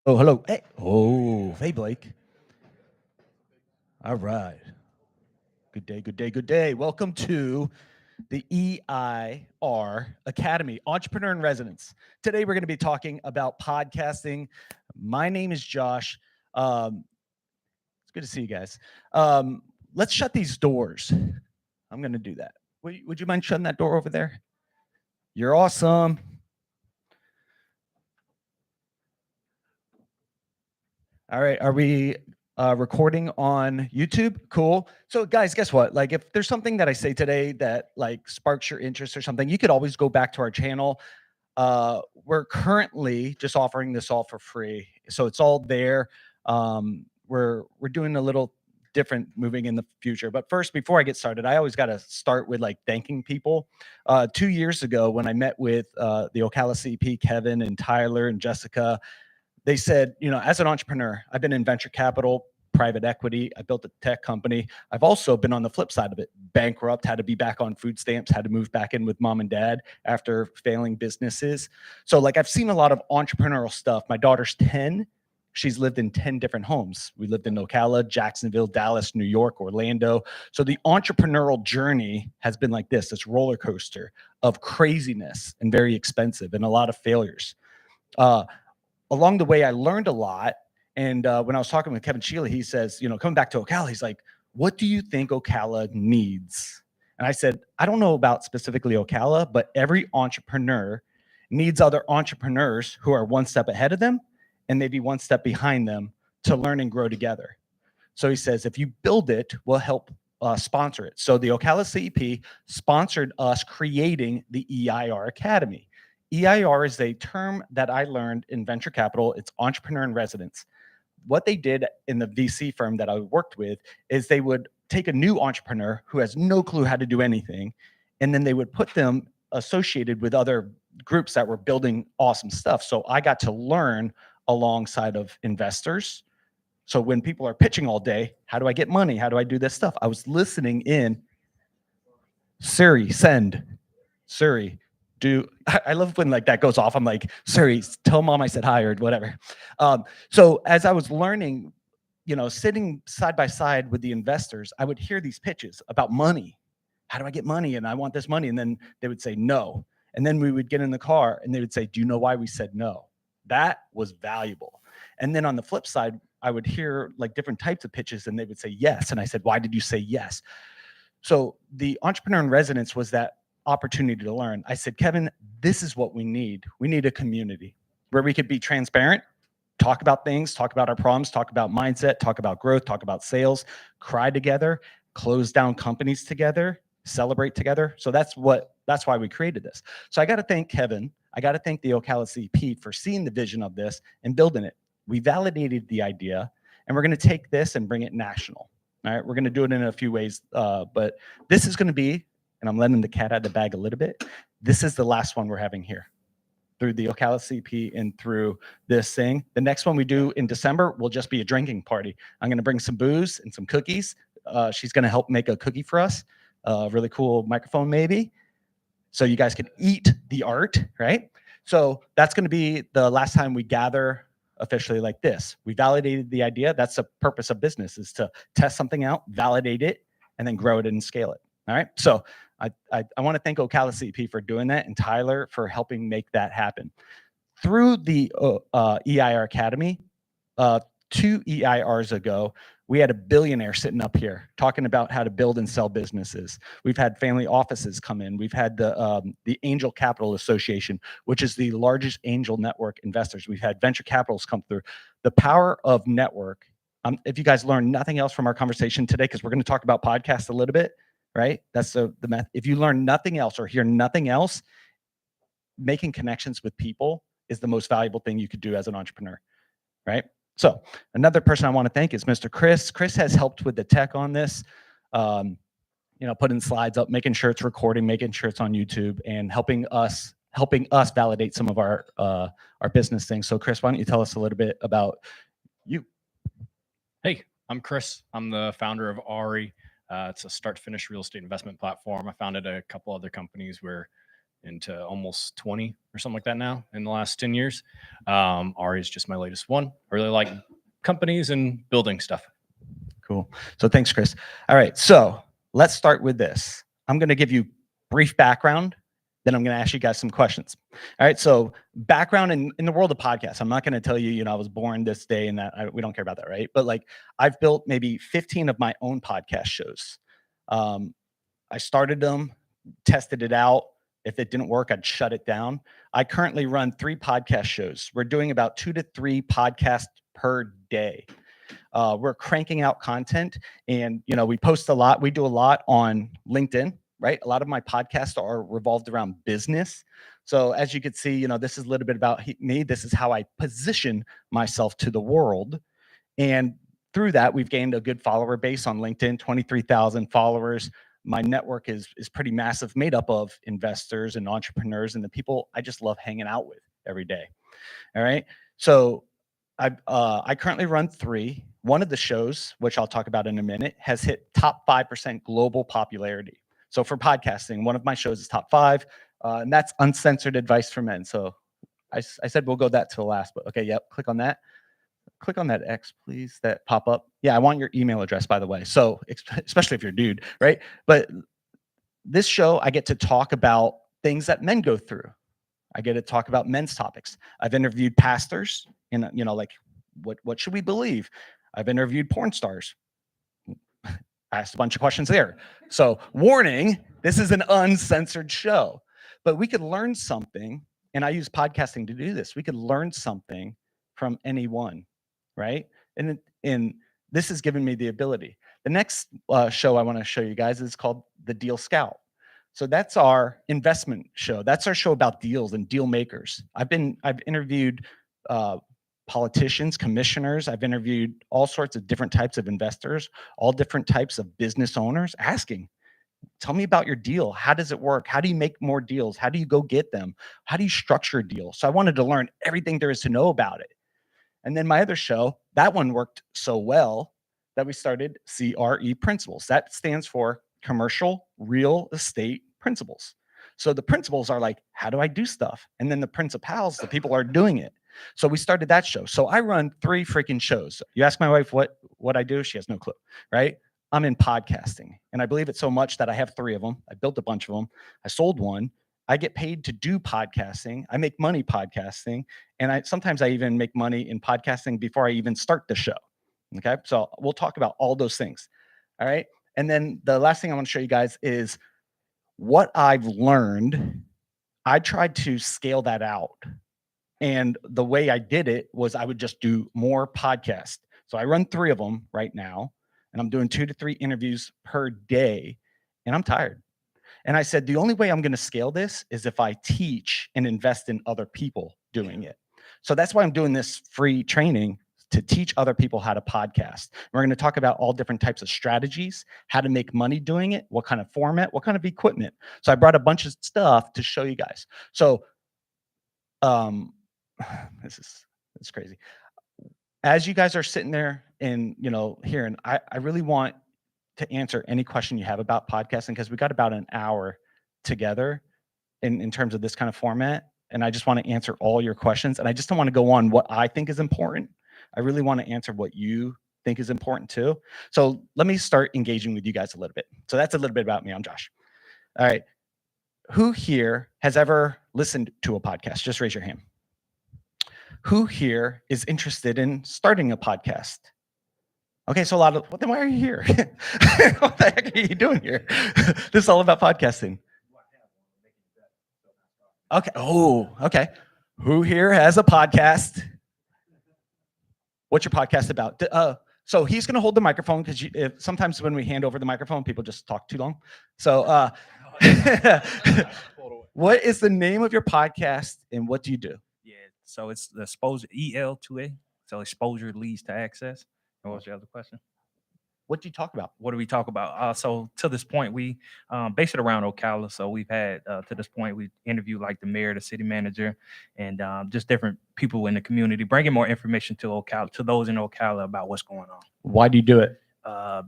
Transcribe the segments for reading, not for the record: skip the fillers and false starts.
Oh, hello. Hey. Oh, hey, Blake. All right. Good day, good day, good day. Welcome to the EIR Academy, Entrepreneur in Residence. Today, we're going to be talking about podcasting. My name is Josh. It's good to see you guys. Let's shut these doors. I'm going to do that. Would you mind shutting that door over there? You're awesome. All right. Are we recording on YouTube? Cool. So guys, guess what? Like if there's something that I say today that like sparks your interest or something, you could always go back to our channel. We're currently just offering this all for free. So it's all there. We're doing a little different moving in the future. But first, before I get started, I always got to start with like thanking people. 2 years ago, when I met with the Ocala CP, Kevin and Tyler and Jessica, they said, as an entrepreneur, I've been in venture capital, private equity. I built a tech company. I've also been on the flip side of it, bankrupt, had to be back on food stamps, had to move back in with mom and dad after failing businesses. So like I've seen a lot of entrepreneurial stuff. My daughter's 10. She's lived in 10 different homes. We lived in Ocala, Jacksonville, Dallas, New York, Orlando. So the entrepreneurial journey has been like this roller coaster of craziness and very expensive and a lot of failures. Uh, Along the way, I learned a lot. And when I was talking with Kevin Sheila, he says, coming back to Ocala, he's like, what do you think Ocala needs? And I said, I don't know about specifically Ocala, but every entrepreneur needs other entrepreneurs who are one step ahead of them and maybe one step behind them to learn and grow together. So he says, if you build it, we'll help sponsor it. So the Ocala CEP sponsored us creating the EIR Academy. EIR is a term that I learned in venture capital. It's entrepreneur in residence. What they did in the VC firm that I worked with is they would take a new entrepreneur who has no clue how to do anything, and then they would put them associated with other groups that were building awesome stuff. So I got to learn alongside of investors. So when people are pitching all day, how do I get money? How do I do this stuff? I was listening in. Siri, send. Siri, do. I love when like that goes off. I'm like, Siri, tell mom I said hi or whatever. So as I was learning, sitting side by side with the investors, I would hear these pitches about money. How do I get money? And I want this money. And then they would say no. And then we would get in the car and they would say, do you know why we said no? That was valuable. And then on the flip side, I would hear like different types of pitches and they would say yes. And I said, why did you say yes? So the entrepreneur in residence was that opportunity to learn. I said, Kevin, this is what we need. We need a community where we could be transparent, talk about things, talk about our problems, talk about mindset, talk about growth, talk about sales, cry together, close down companies together, celebrate together. So that's why we created this. So I got to thank Kevin. I got to thank the Ocala CP for seeing the vision of this and building it. We validated the idea, and we're going to take this and bring it national. All right, we're going to do it in a few ways, but this is going to be, and I'm letting the cat out of the bag a little bit. This is the last one we're having here through the Ocala CP and through this thing. The next one we do in December will just be a drinking party. I'm going to bring some booze and some cookies. She's going to help make a cookie for us, a really cool microphone maybe, so you guys can eat the art, right? So that's going to be the last time we gather officially like this. We validated the idea. That's the purpose of business, is to test something out, validate it, and then grow it and scale it. All right. So I want to thank Ocala CP for doing that and Tyler for helping make that happen. Through the EIR Academy, 2 EIRs ago, we had a billionaire sitting up here talking about how to build and sell businesses. We've had family offices come in. We've had the Angel Capital Association, which is the largest angel network investors. We've had venture capitals come through. The power of network. If you guys learn nothing else from our conversation today, because we're going to talk about podcasts a little bit, right? That's the math. If you learn nothing else or hear nothing else, making connections with people is the most valuable thing you could do as an entrepreneur, right? So another person I want to thank is Mr. Chris. Chris has helped with the tech on this, putting slides up, making sure it's recording, making sure it's on YouTube, and helping us validate some of our business things. So Chris, why don't you tell us a little bit about you? Hey, I'm Chris. I'm the founder of Ari. It's a start-to-finish real estate investment platform. I founded a couple other companies. We're into almost 20 or something like that now in the last 10 years. Ari is just my latest one. I really like companies and building stuff. Cool. So thanks, Chris. All right. So let's start with this. I'm going to give you brief background. Then I'm going to ask you guys some questions. All right. So background in the world of podcasts. I'm not going to tell you, I was born this day and that we don't care about that. Right. But like I've built maybe 15 of my own podcast shows. I started them, tested it out. If it didn't work, I'd shut it down. I currently run 3 podcast shows. We're doing about 2 to 3 podcasts per day. We're cranking out content, and we post a lot. We do a lot on LinkedIn, right? A lot of my podcasts are revolved around business. So as you can see, this is a little bit about me. This is how I position myself to the world. And through that, we've gained a good follower base on LinkedIn, 23,000 followers. My network is pretty massive, made up of investors and entrepreneurs and the people I just love hanging out with every day. All right. So I currently run 3. One of the shows, which I'll talk about in a minute, has hit top 5% global popularity. So for podcasting, one of my shows is top 5, and that's Uncensored Advice for Men. So I said we'll go that to the last, but okay, yep, click on that. Click on that X, please, that pop up. Yeah, I want your email address, by the way. So especially if you're a dude, right? But this show, I get to talk about things that men go through. I get to talk about men's topics. I've interviewed pastors, and like what should we believe? I've interviewed porn stars. I asked a bunch of questions there. So warning, this is an uncensored show, but we could learn something, and I use podcasting to do this. We could learn something from anyone, right? And this has given me the ability. The next show I want to show you guys is called The Deal Scout. So that's our investment show. That's our show about deals and deal makers. I've interviewed politicians, commissioners. I've interviewed all sorts of different types of investors, all different types of business owners, asking, tell me about your deal. How does it work? How do you make more deals? How do you go get them? How do you structure a deal? So I wanted to learn everything there is to know about it. And then my other show, that one worked so well that we started CRE Principles. That stands for Commercial Real Estate Principles. So the principles are like, how do I do stuff? And then the principals, the people are doing it. So we started that show. So I run 3 freaking shows. You ask my wife what I do, she has no clue, right? I'm in podcasting, and I believe it so much that I have 3 of them. I built a bunch of them. I sold one. I get paid to do podcasting. I make money podcasting, and sometimes I even make money in podcasting before I even start the show. Okay, so we'll talk about all those things. All right, and then the last thing I want to show you guys is what I've learned. I tried to scale that out, and the way I did it was I would just do more podcasts. So I run 3 of them right now, and I'm doing 2 to 3 interviews per day, and I'm tired. And I said, the only way I'm going to scale this is if I teach and invest in other people doing it. So that's why I'm doing this free training to teach other people how to podcast. We're going to talk about all different types of strategies, how to make money doing it, what kind of format, what kind of equipment. So I brought a bunch of stuff to show you guys. So this is crazy. As you guys are sitting there and hearing, I really want to answer any question you have about podcasting, because we got about an hour together in terms of this kind of format, and I just want to answer all your questions, and I just don't want to go on what I think is important. I really want to answer what you think is important too. So let me start engaging with you guys a little bit. So that's a little bit about me. I'm Josh. All right. Who here has ever listened to a podcast? Just raise your hand. Who here is interested in starting a podcast? Okay, so a lot of, well, then why are you here? What the heck are you doing here? This is all about podcasting. Okay. Oh, okay. Who here has a podcast? What's your podcast about? So he's going to hold the microphone, because sometimes when we hand over the microphone, people just talk too long. So what is the name of your podcast, and what do you do? Yeah, so it's the exposure, EL2A. So exposure leads to access. And what was your other question? What do you talk about? What do we talk about? So to this point, we base it around Ocala. So we've had, to this point, we interviewed like the mayor, the city manager, and just different people in the community, bringing more information to Ocala, to those in Ocala, about what's going on. Why do you do it?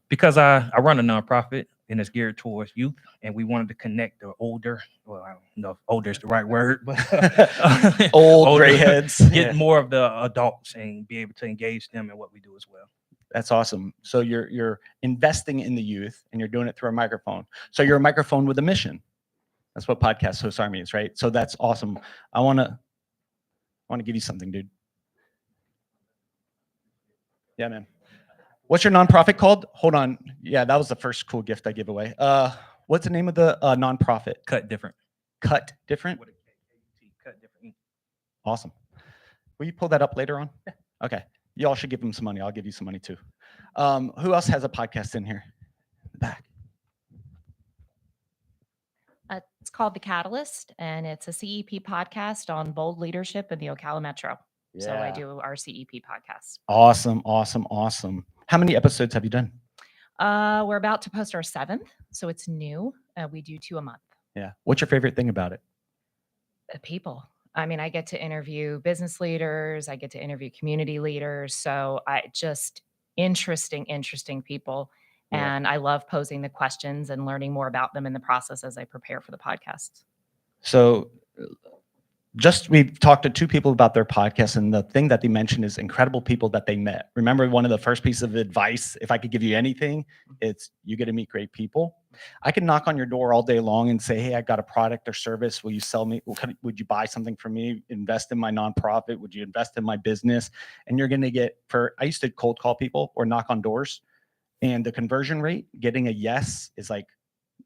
Because I run a nonprofit, and it's geared towards youth. And we wanted to connect the older. Well, I don't know if older is the right word, but Old older, gray heads. get Yeah. more of the adults and be able to engage them in what we do as well. That's awesome. So you're investing in the youth and you're doing it through a microphone. So you're a microphone with a mission. That's what Podcast Host Army is, right? So that's awesome. I want to give you something, dude. Yeah, man. What's your nonprofit called? Hold on. Yeah, that was the first cool gift I gave away. What's the name of the nonprofit? Cut different. Cut Different. With a K-A-T, Cut different. Awesome. Will you pull that up later on? Yeah. Okay. Y'all should give him some money. I'll give you some money too. Who else has a podcast in here? Back. It's called The Catalyst, and it's a CEP podcast on bold leadership in the Ocala Metro. So I do our CEP podcast. Awesome, awesome, awesome. How many episodes have you done? We're about to post our 7th, so it's new. We do 2 a month. Yeah. What's your favorite thing about it? People. I mean, I get to interview business leaders. I get to interview community leaders. So I just interesting people. Yeah. And I love posing the questions and learning more about them in the process as I prepare for the podcasts. So we've talked to 2 people about their podcast, and the thing that they mentioned is incredible people that they met. Remember, one of the first pieces of advice, if I could give you anything, it's you get to meet great people. I can knock on your door all day long and say, hey, I got a product or service. Will you sell me? Would you buy something from me? Invest in my nonprofit? Would you invest in my business? And you're going to get I used to cold call people or knock on doors, and the conversion rate, getting a yes, is like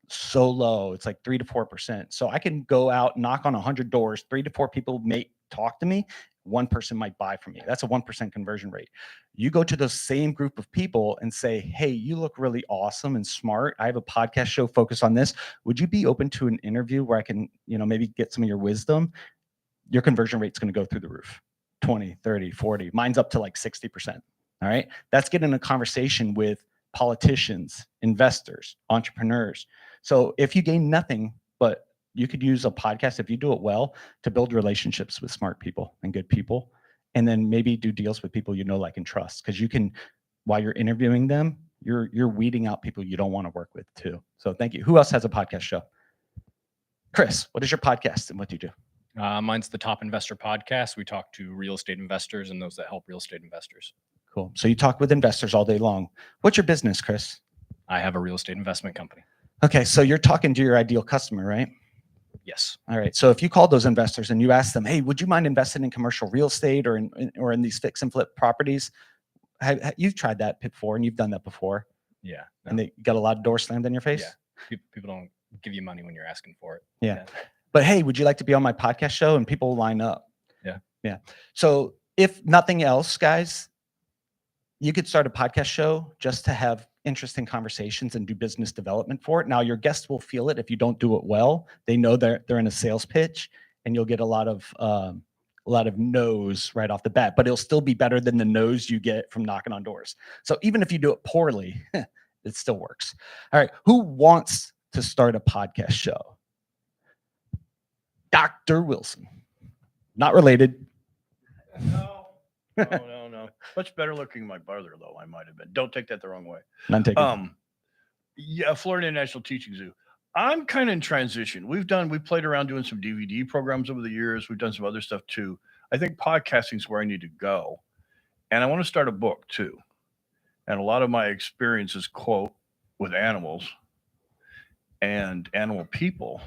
so low. It's like 3 to 4%. So I can go out, knock on 100 doors, 3 to 4 people may talk to me. 1 person might buy from me. That's a 1% conversion rate. You go to the same group of people and say, hey, you look really awesome and smart. I have a podcast show focused on this. Would you be open to an interview where I can, maybe get some of your wisdom? Your conversion rate's going to go through the roof. 20, 30, 40. Mine's up to like 60%. All right. That's getting a conversation with politicians, investors, entrepreneurs. So if you gain nothing, but you could use a podcast, if you do it well, to build relationships with smart people and good people, and then maybe do deals with people you know, like, and trust. Because you can, while you're interviewing them, you're weeding out people you don't want to work with too. So thank you. Who else has a podcast show? Chris, what is your podcast and what do you do? Mine's the Top Investor Podcast. We talk to real estate investors and those that help real estate investors. Cool. So you talk with investors all day long. What's your business, Chris? I have a real estate investment company. Okay, so you're talking to your ideal customer, right? Yes. All right. So if you called those investors and you asked them, hey, would you mind investing in commercial real estate or in these fix and flip properties? You've tried that before and you've done that before. Yeah. No. And they got a lot of doors slammed in your face? Yeah. People don't give you money when you're asking for it. Yeah. But hey, would you like to be on my podcast show? And people will line up. Yeah. Yeah. So if nothing else, guys, you could start a podcast show just to have interesting conversations and do business development for it. Now, your guests will feel it if you don't do it well. They know they're in a sales pitch, and you'll get a lot of no's right off the bat. But it'll still be better than the no's you get from knocking on doors. So even if you do it poorly, it still works. All right, who wants to start a podcast show? Dr. Wilson, not related. No. Much better looking than my brother, though. I might have been. Don't take that the wrong way. None taken. Yeah, Florida International Teaching Zoo. I'm kind of in transition. We've played around doing some DVD programs over the years. We've done some other stuff too. I think podcasting is where I need to go, and I want to start a book too. And a lot of my experiences, quote, with animals and animal people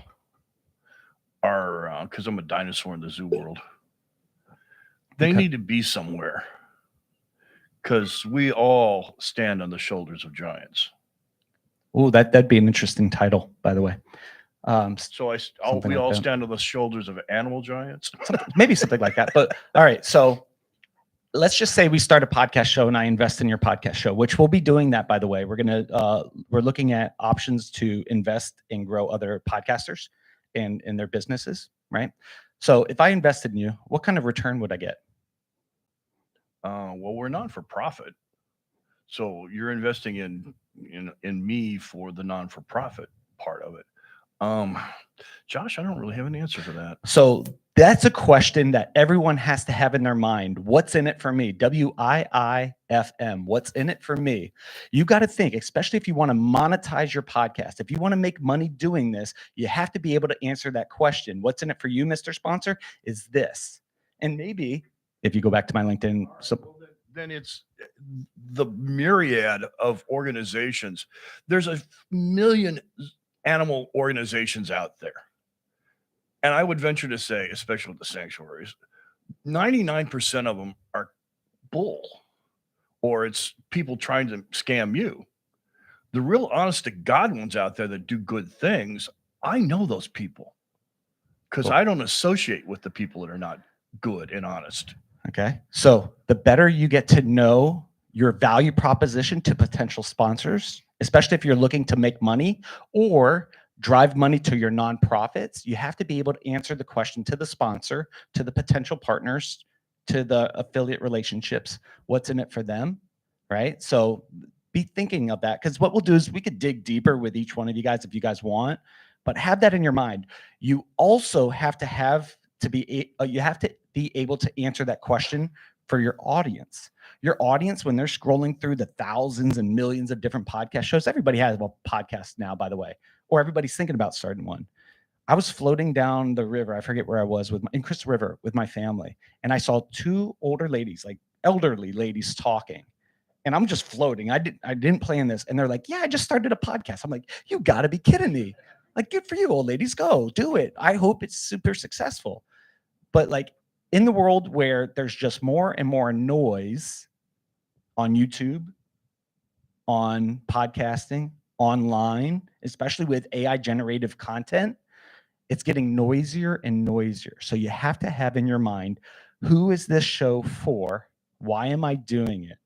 are because I'm a dinosaur in the zoo world. They need to be somewhere because we all stand on the shoulders of giants. Oh, that'd be an interesting title, by the way. So Something we like all that. stand on the shoulders of animal giants. Maybe something like that. But all right, so let's just say we start a podcast show and I invest in your podcast show, which we'll be doing that, by the way. We're looking at options to invest and grow other podcasters in their businesses, right? So if I invested in you, what kind of return would I get? Well, we're not for profit, so you're investing in me for the non for profit part of it. Josh, I don't really have an answer for that. So that's a question that everyone has to have in their mind. What's in it for me? WIIFM. What's in it for me? You got to think, especially if you want to monetize your podcast. If you want to make money doing this, you have to be able to answer that question. What's in it for you, Mr. Sponsor? Is this. And maybe if you go back to my LinkedIn. Then it's the myriad of organizations. There's a million animal organizations out there. And I would venture to say, especially with the sanctuaries, 99% of them are bull, or it's people trying to scam you. The real honest to God ones out there that do good things, I know those people because Cool. I don't associate with the people that are not good and honest. Okay. So the better you get to know your value proposition to potential sponsors, especially if you're looking to make money or drive money to your nonprofits, you have to be able to answer the question to the sponsor, to the potential partners, to the affiliate relationships, what's in it for them, right? So be thinking of that, because what we'll do is we could dig deeper with each one of you guys if you guys want, but have that in your mind. You also have to be able to answer that question for your audience. Your audience, when they're scrolling through the thousands and millions of different podcast shows, everybody has a podcast now, by the way, or everybody's thinking about starting one. I was floating down the river. I forget where I was in Crystal River with my family. And I saw two older ladies, like elderly ladies talking. And I'm just floating. I didn't plan this. And they're like, yeah, I just started a podcast. I'm like, you gotta be kidding me. Like, good for you, old ladies. Go do it. I hope it's super successful. But like in the world where there's just more and more noise on YouTube, on podcasting, online, especially with AI generative content, it's getting noisier and noisier. So you have to have in your mind, who is this show for? Why am I doing it?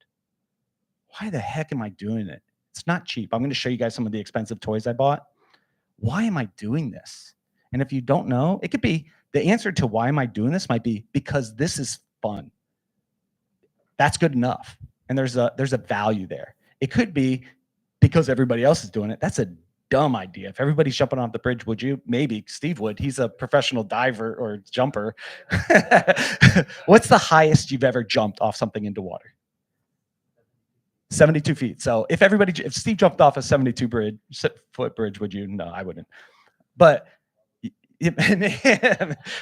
Why the heck am I doing it? It's not cheap. I'm going to show you guys some of the expensive toys I bought. Why am I doing this? And if you don't know, it could be the answer to why am I doing this might be because this is fun. That's good enough. And there's a value there. It could be because everybody else is doing it. That's a dumb idea. If everybody's jumping off the bridge, would you? Maybe Steve would. He's a professional diver or jumper. What's the highest you've ever jumped off something into water? 72 feet. So if Steve jumped off a 72-foot bridge, would you? No, I wouldn't. But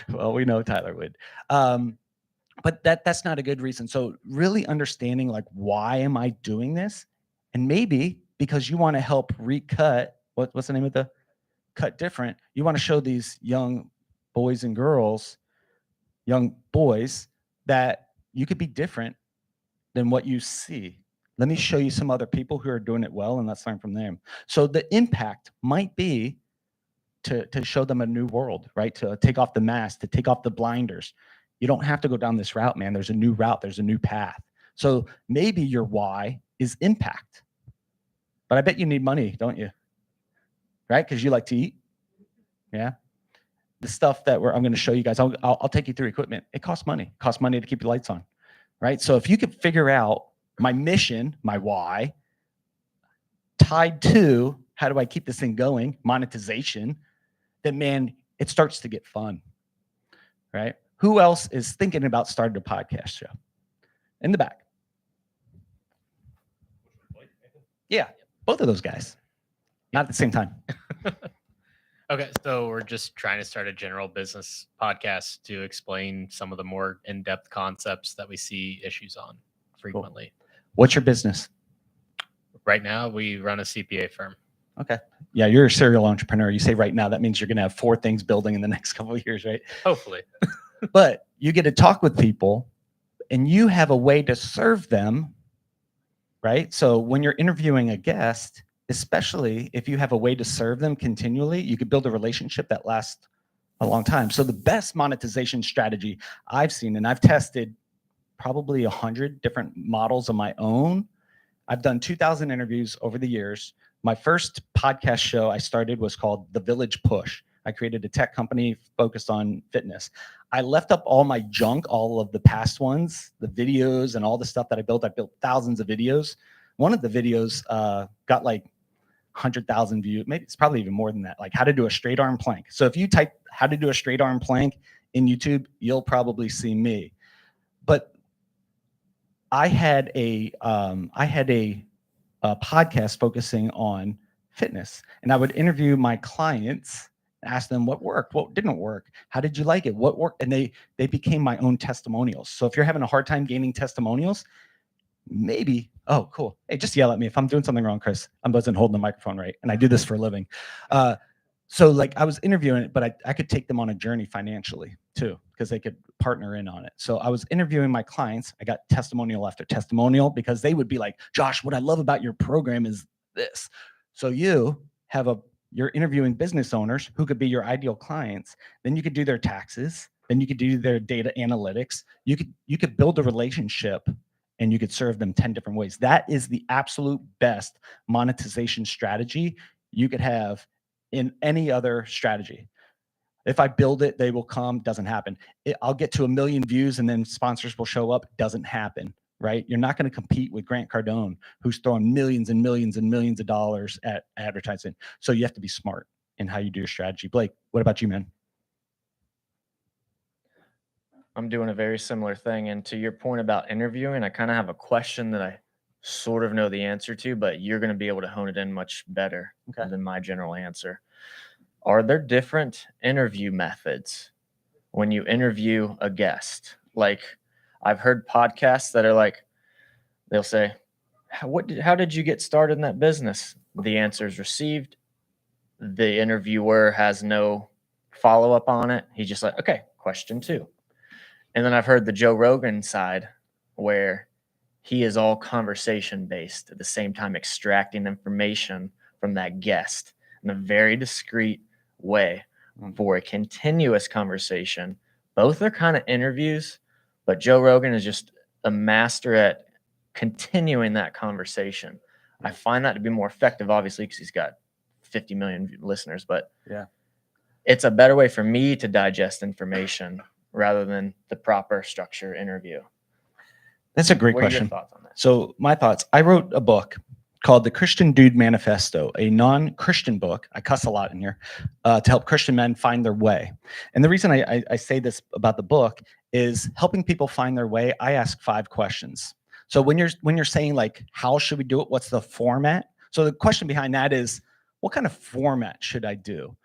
well, we know Tyler would. But that's not a good reason. So really understanding, like, why am I doing this? And maybe because you want to help recut, what's the name of the cut different? You want to show these young boys and girls, young boys, that you could be different than what you see. Let me show you some other people who are doing it well, and let's learn from them. So the impact might be to show them a new world, right? To take off the mask, to take off the blinders. You don't have to go down this route, man. There's a new route. There's a new path. So maybe your why is impact. But I bet you need money, don't you? Right? Because you like to eat. Yeah. The stuff that I'm going to show you guys, I'll take you through equipment. It costs money. It costs money to keep your lights on, right? So if you could figure out my mission, my why, tied to how do I keep this thing going, monetization, then man, it starts to get fun, right? Who else is thinking about starting a podcast show? In the back. Yeah, both of those guys. Not at the same time. Okay, so we're just trying to start a general business podcast to explain some of the more in-depth concepts that we see issues on frequently. Cool. What's your business? Right now, we run a CPA firm. Okay. Yeah, you're a serial entrepreneur. You say right now, that means you're going to have 4 things building in the next couple of years, right? Hopefully. But you get to talk with people and you have a way to serve them, right? So when you're interviewing a guest, especially if you have a way to serve them continually, you could build a relationship that lasts a long time. So the best monetization strategy I've seen, and I've tested probably 100 different models of my own. I've done 2,000 interviews over the years. My first podcast show I started was called The Village Push. I created a tech company focused on fitness. I left up all my junk, all of the past ones, the videos and all the stuff that I built. I built thousands of videos. One of the videos got like 100,000 views. Maybe it's probably even more than that. Like how to do a straight arm plank. So if you type how to do a straight arm plank in YouTube, you'll probably see me. But I had a podcast focusing on fitness, and I would interview my clients, ask them what worked, what didn't work, how did you like it, what worked, and they became my own testimonials. So if you're having a hard time gaining testimonials, maybe, oh, cool. Hey, just yell at me if I'm doing something wrong, Chris. I wasn't holding the microphone right, and I do this for a living. So like I was interviewing it, but I could take them on a journey financially too, because they could partner in on it. So I was interviewing my clients. I got testimonial after testimonial because they would be like, Josh, what I love about your program is this. So you're interviewing business owners who could be your ideal clients. Then you could do their taxes. Then you could do their data analytics. You could build a relationship and you could serve them 10 different ways. That is the absolute best monetization strategy you could have in any other strategy. If I build it, they will come, doesn't happen. I'll get to 1 million views and then sponsors will show up, doesn't happen, right? You're not going to compete with Grant Cardone, who's throwing millions and millions and millions of dollars at advertising. So you have to be smart in how you do your strategy. Blake, what about you, man? I'm doing a very similar thing. And to your point about interviewing, I kind of have a question that I sort of know the answer to, but you're going to be able to hone it in much better than my general answer. Are there different interview methods when you interview a guest? Like I've heard podcasts that are like, they'll say, how did you get started in that business? The answer is received. The interviewer has no follow-up on it. He's just like, okay, question 2. And then I've heard the Joe Rogan side where he is all conversation based, at the same time extracting information from that guest in a very discreet way for a continuous conversation. Both are kind of interviews, but Joe Rogan is just a master at continuing that conversation. I find that to be more effective, obviously, because he's got 50 million listeners, but yeah, it's a better way for me to digest information rather than the proper structure interview. That's a great What are your question. thoughts on that? So my thoughts, I wrote a book called The Christian Dude Manifesto, a non-Christian book. I cuss a lot in here to help Christian men find their way. And the reason I say this about the book is helping people find their way. I ask 5 questions. So when you're saying like, how should we do it? What's the format? So the question behind that is, what kind of format should I do?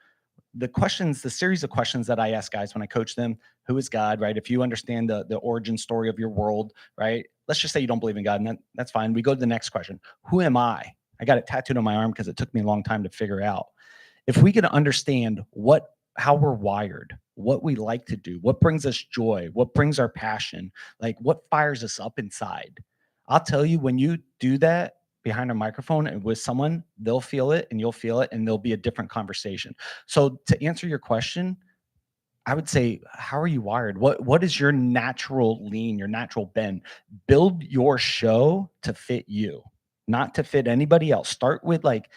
The series of questions that I ask guys when I coach them, who is God, right? If you understand the origin story of your world, right? Let's just say you don't believe in God, and that's fine. We go to the next question. Who am I? I got it tattooed on my arm because it took me a long time to figure out. If we can understand how we're wired, what we like to do, what brings us joy, what brings our passion, like what fires us up inside. I'll tell you, when you do that behind a microphone and with someone, they'll feel it and you'll feel it, and there'll be a different conversation. So to answer your question, I would say, how are you wired? What is your natural lean, your natural bend? Build your show to fit you, not to fit anybody else. Start with like,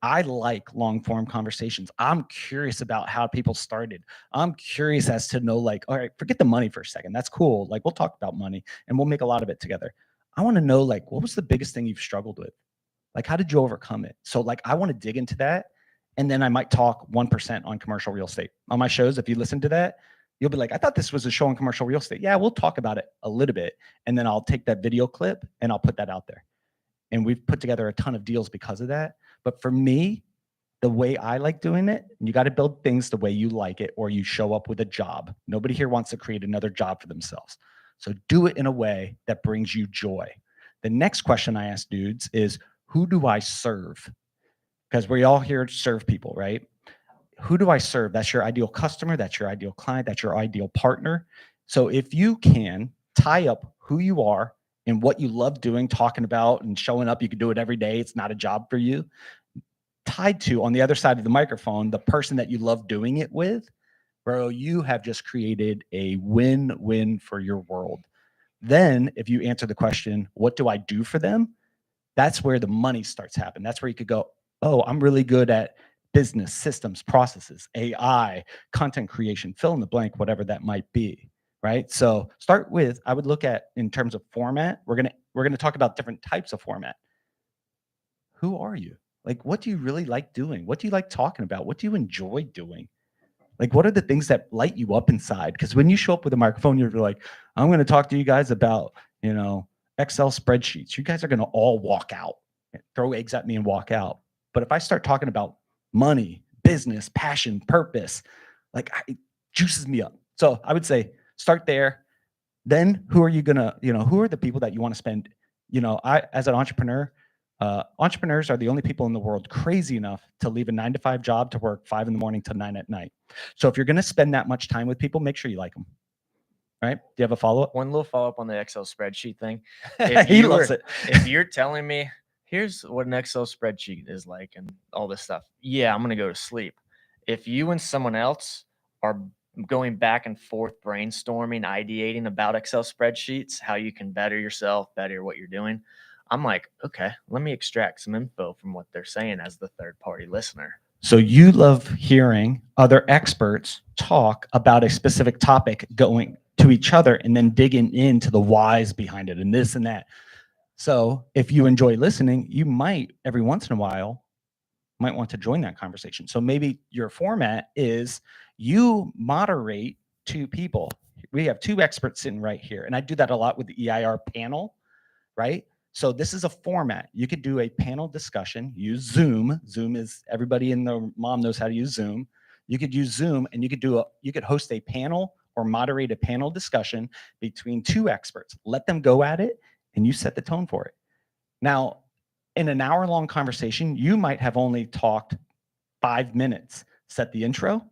I like long form conversations. I'm curious about how people started. I'm curious as to know, like, all right, forget the money for a second. That's cool. Like, we'll talk about money and we'll make a lot of it together. I want to know, like, what was the biggest thing you've struggled with? Like, how did you overcome it? So, like, I want to dig into that. And then I might talk 1% on commercial real estate. On my shows, if you listen to that, you'll be like, I thought this was a show on commercial real estate. Yeah, we'll talk about it a little bit. And then I'll take that video clip and I'll put that out there. And we've put together a ton of deals because of that. But for me, the way I like doing it, you got to build things the way you like it, or you show up with a job. Nobody here wants to create another job for themselves. So do it in a way that brings you joy. The next question I ask dudes is, who do I serve? Because we're all here to serve people, right? Who do I serve? That's your ideal customer. That's your ideal client. That's your ideal partner. So if you can tie up who you are and what you love doing, talking about and showing up, you can do it every day. It's not a job for you. Tied to, on the other side of the microphone, the person that you love doing it with, bro, you have just created a win-win for your world. Then if you answer the question, what do I do for them? That's where the money starts happening. That's where you could go, oh, I'm really good at business systems, processes, AI, content creation, fill in the blank, whatever that might be, right? So start with, I would look at, in terms of format, we're gonna talk about different types of format. Who are you? Like, what do you really like doing? What do you like talking about? What do you enjoy doing? Like, what are the things that light you up inside? Because when you show up with a microphone, you're like, I'm going to talk to you guys about, Excel spreadsheets. You guys are going to all walk out, throw eggs at me and walk out. But if I start talking about money, business, passion, purpose, it juices me up. So I would say start there. Then who are you going to, who are the people that you want to spend, as an entrepreneur, entrepreneurs are the only people in the world crazy enough to leave a 9-to-5 job to work 5 a.m. to 9 p.m. So if you're going to spend that much time with people, make sure you like them. Right? Do you have a follow-up? One little follow-up on the Excel spreadsheet thing. He loves it. If you're telling me, here's what an Excel spreadsheet is like and all this stuff, yeah, I'm going to go to sleep. If you and someone else are going back and forth brainstorming, ideating about Excel spreadsheets, how you can better yourself, better what you're doing, I'm like, okay, let me extract some info from what they're saying as the third party listener. So you love hearing other experts talk about a specific topic, going to each other and then digging into the whys behind it and this and that. So if you enjoy listening, you might every once in a while might want to join that conversation. So maybe your format is you moderate 2 people. We have 2 experts sitting right here. And I do that a lot with the EIR panel, right? So this is a format. You could do a panel discussion, use Zoom. Zoom is, everybody in the mom knows how to use Zoom. You could use Zoom and you could host a panel or moderate a panel discussion between 2 experts. Let them go at it and you set the tone for it. Now, in an hour-long conversation, you might have only talked 5 minutes. Set the intro,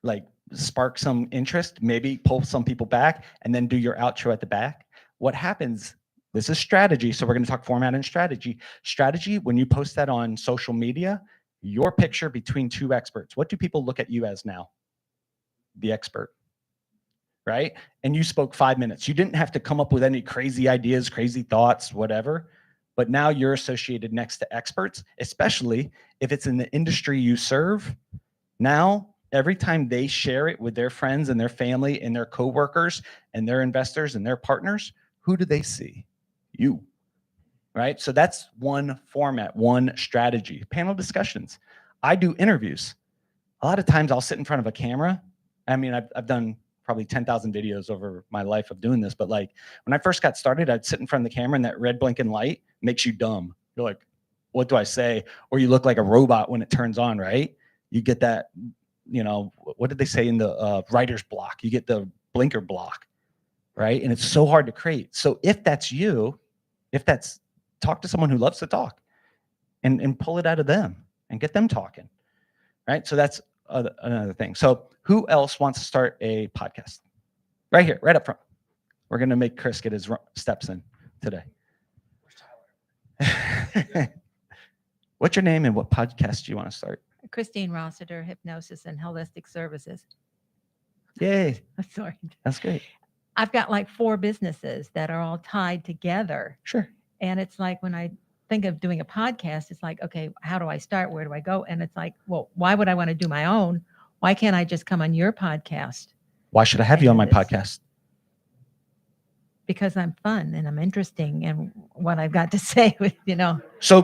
like spark some interest, maybe pull some people back, and then do your outro at the back. What happens, this is strategy, so we're going to talk format and strategy. Strategy, when you post that on social media, your picture between 2 experts. What do people look at you as now? The expert, right? And you spoke 5 minutes. You didn't have to come up with any crazy ideas, crazy thoughts, whatever. But now you're associated next to experts, especially if it's in the industry you serve. Now, every time they share it with their friends and their family and their coworkers and their investors and their partners, who do they see? You, right? So that's one format, one strategy. Panel discussions. I do interviews. A lot of times I'll sit in front of a camera. I mean, I've done probably 10,000 videos over my life of doing this, but like when I first got started, I'd sit in front of the camera and that red blinking light makes you dumb. You're like, what do I say? Or you look like a robot when it turns on, right? You get that, what did they say in the writer's block? You get the blinker block, right? And it's so hard to create. So if that's you, talk to someone who loves to talk and pull it out of them and get them talking, right? So that's another thing. So who else wants to start a podcast? Right here, right up front. We're going to make Chris get his steps in today. What's your name and what podcast do you want to start? Christine Rossiter, Hypnosis and Holistic Services. Yay. Sorry. That's great. I've got like 4 businesses that are all tied together. Sure. And it's like when I think of doing a podcast, it's like, okay, how do I start? Where do I go? And it's like, well, why would I want to do my own? Why can't I just come on your podcast? Why should I have you on my podcast? Because I'm fun and I'm interesting and what I've got to say with, So,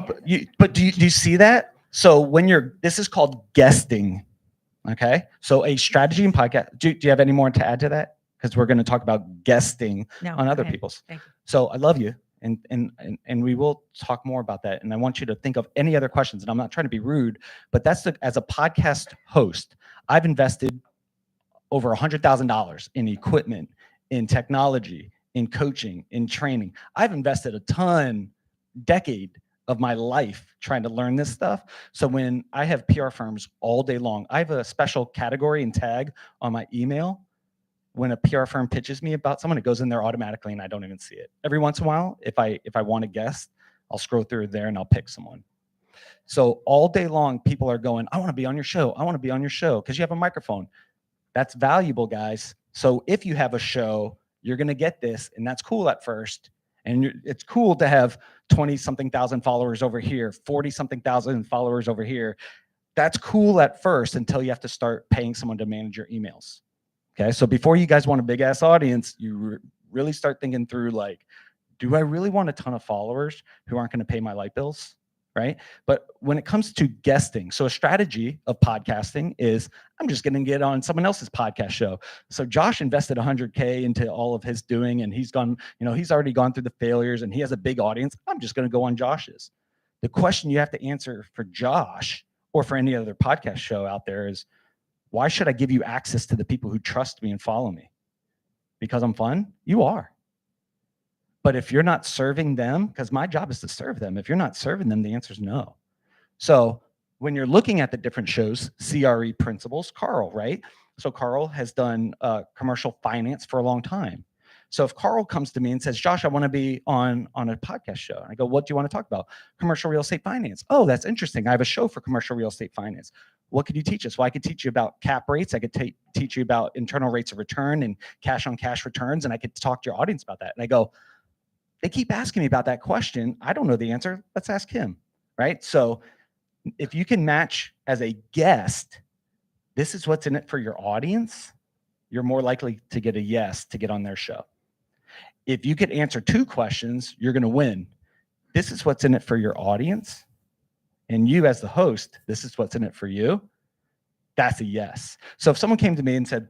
do you see that? So this is called guesting. Okay. So a strategy and podcast. Do you have any more to add to that? Because we're going to talk about guesting on other people's. Thank you. So I love you. And we will talk more about that. And I want you to think of any other questions. And I'm not trying to be rude, but as a podcast host, I've invested over $100,000 in equipment, in technology, in coaching, in training. I've invested a decade of my life trying to learn this stuff. So when I have PR firms all day long, I have a special category and tag on my email. When a PR firm pitches me about someone, it goes in there automatically and I don't even see it. Every once in a while, if I want to guess, I'll scroll through there and I'll pick someone. So all day long, people are going, I want to be on your show. I want to be on your show because you have a microphone. That's valuable, guys. So if you have a show, you're going to get this, and that's cool at first. And it's cool to have 20-something thousand followers over here, 40-something thousand followers over here. That's cool at first until you have to start paying someone to manage your emails. Okay, so before you guys want a big-ass audience, you really start thinking through, like, do I really want a ton of followers who aren't going to pay my light bills? right? But when it comes to guesting, so a strategy of podcasting is I'm just going to get on someone else's podcast show. So Josh invested 100K into all of his doing, and he's gone, he's already gone through the failures and he has a big audience. I'm just going to go on Josh's. The question you have to answer for Josh or for any other podcast show out there is, why should I give you access to the people who trust me and follow me? Because I'm fun? You are. But if you're not serving them, because my job is to serve them, if you're not serving them, the answer is no. So when you're looking at the different shows, CRE principles, Carl, right? So Carl has done commercial finance for a long time. So if Carl comes to me and says, Josh, I want to be on a podcast show. And I go, what do you want to talk about? Commercial real estate finance. Oh, that's interesting. I have a show for commercial real estate finance. What could you teach us? Well, I could teach you about cap rates. I could teach you about internal rates of return and cash on cash returns. And I could talk to your audience about that. And I go, they keep asking me about that question. I don't know the answer. Let's ask him, right? So if you can match as a guest, this is what's in it for your audience, you're more likely to get a yes to get on their show. If you could answer 2 questions, you're going to win. This is what's in it for your audience. And you as the host, this is what's in it for you. That's a yes. So if someone came to me and said,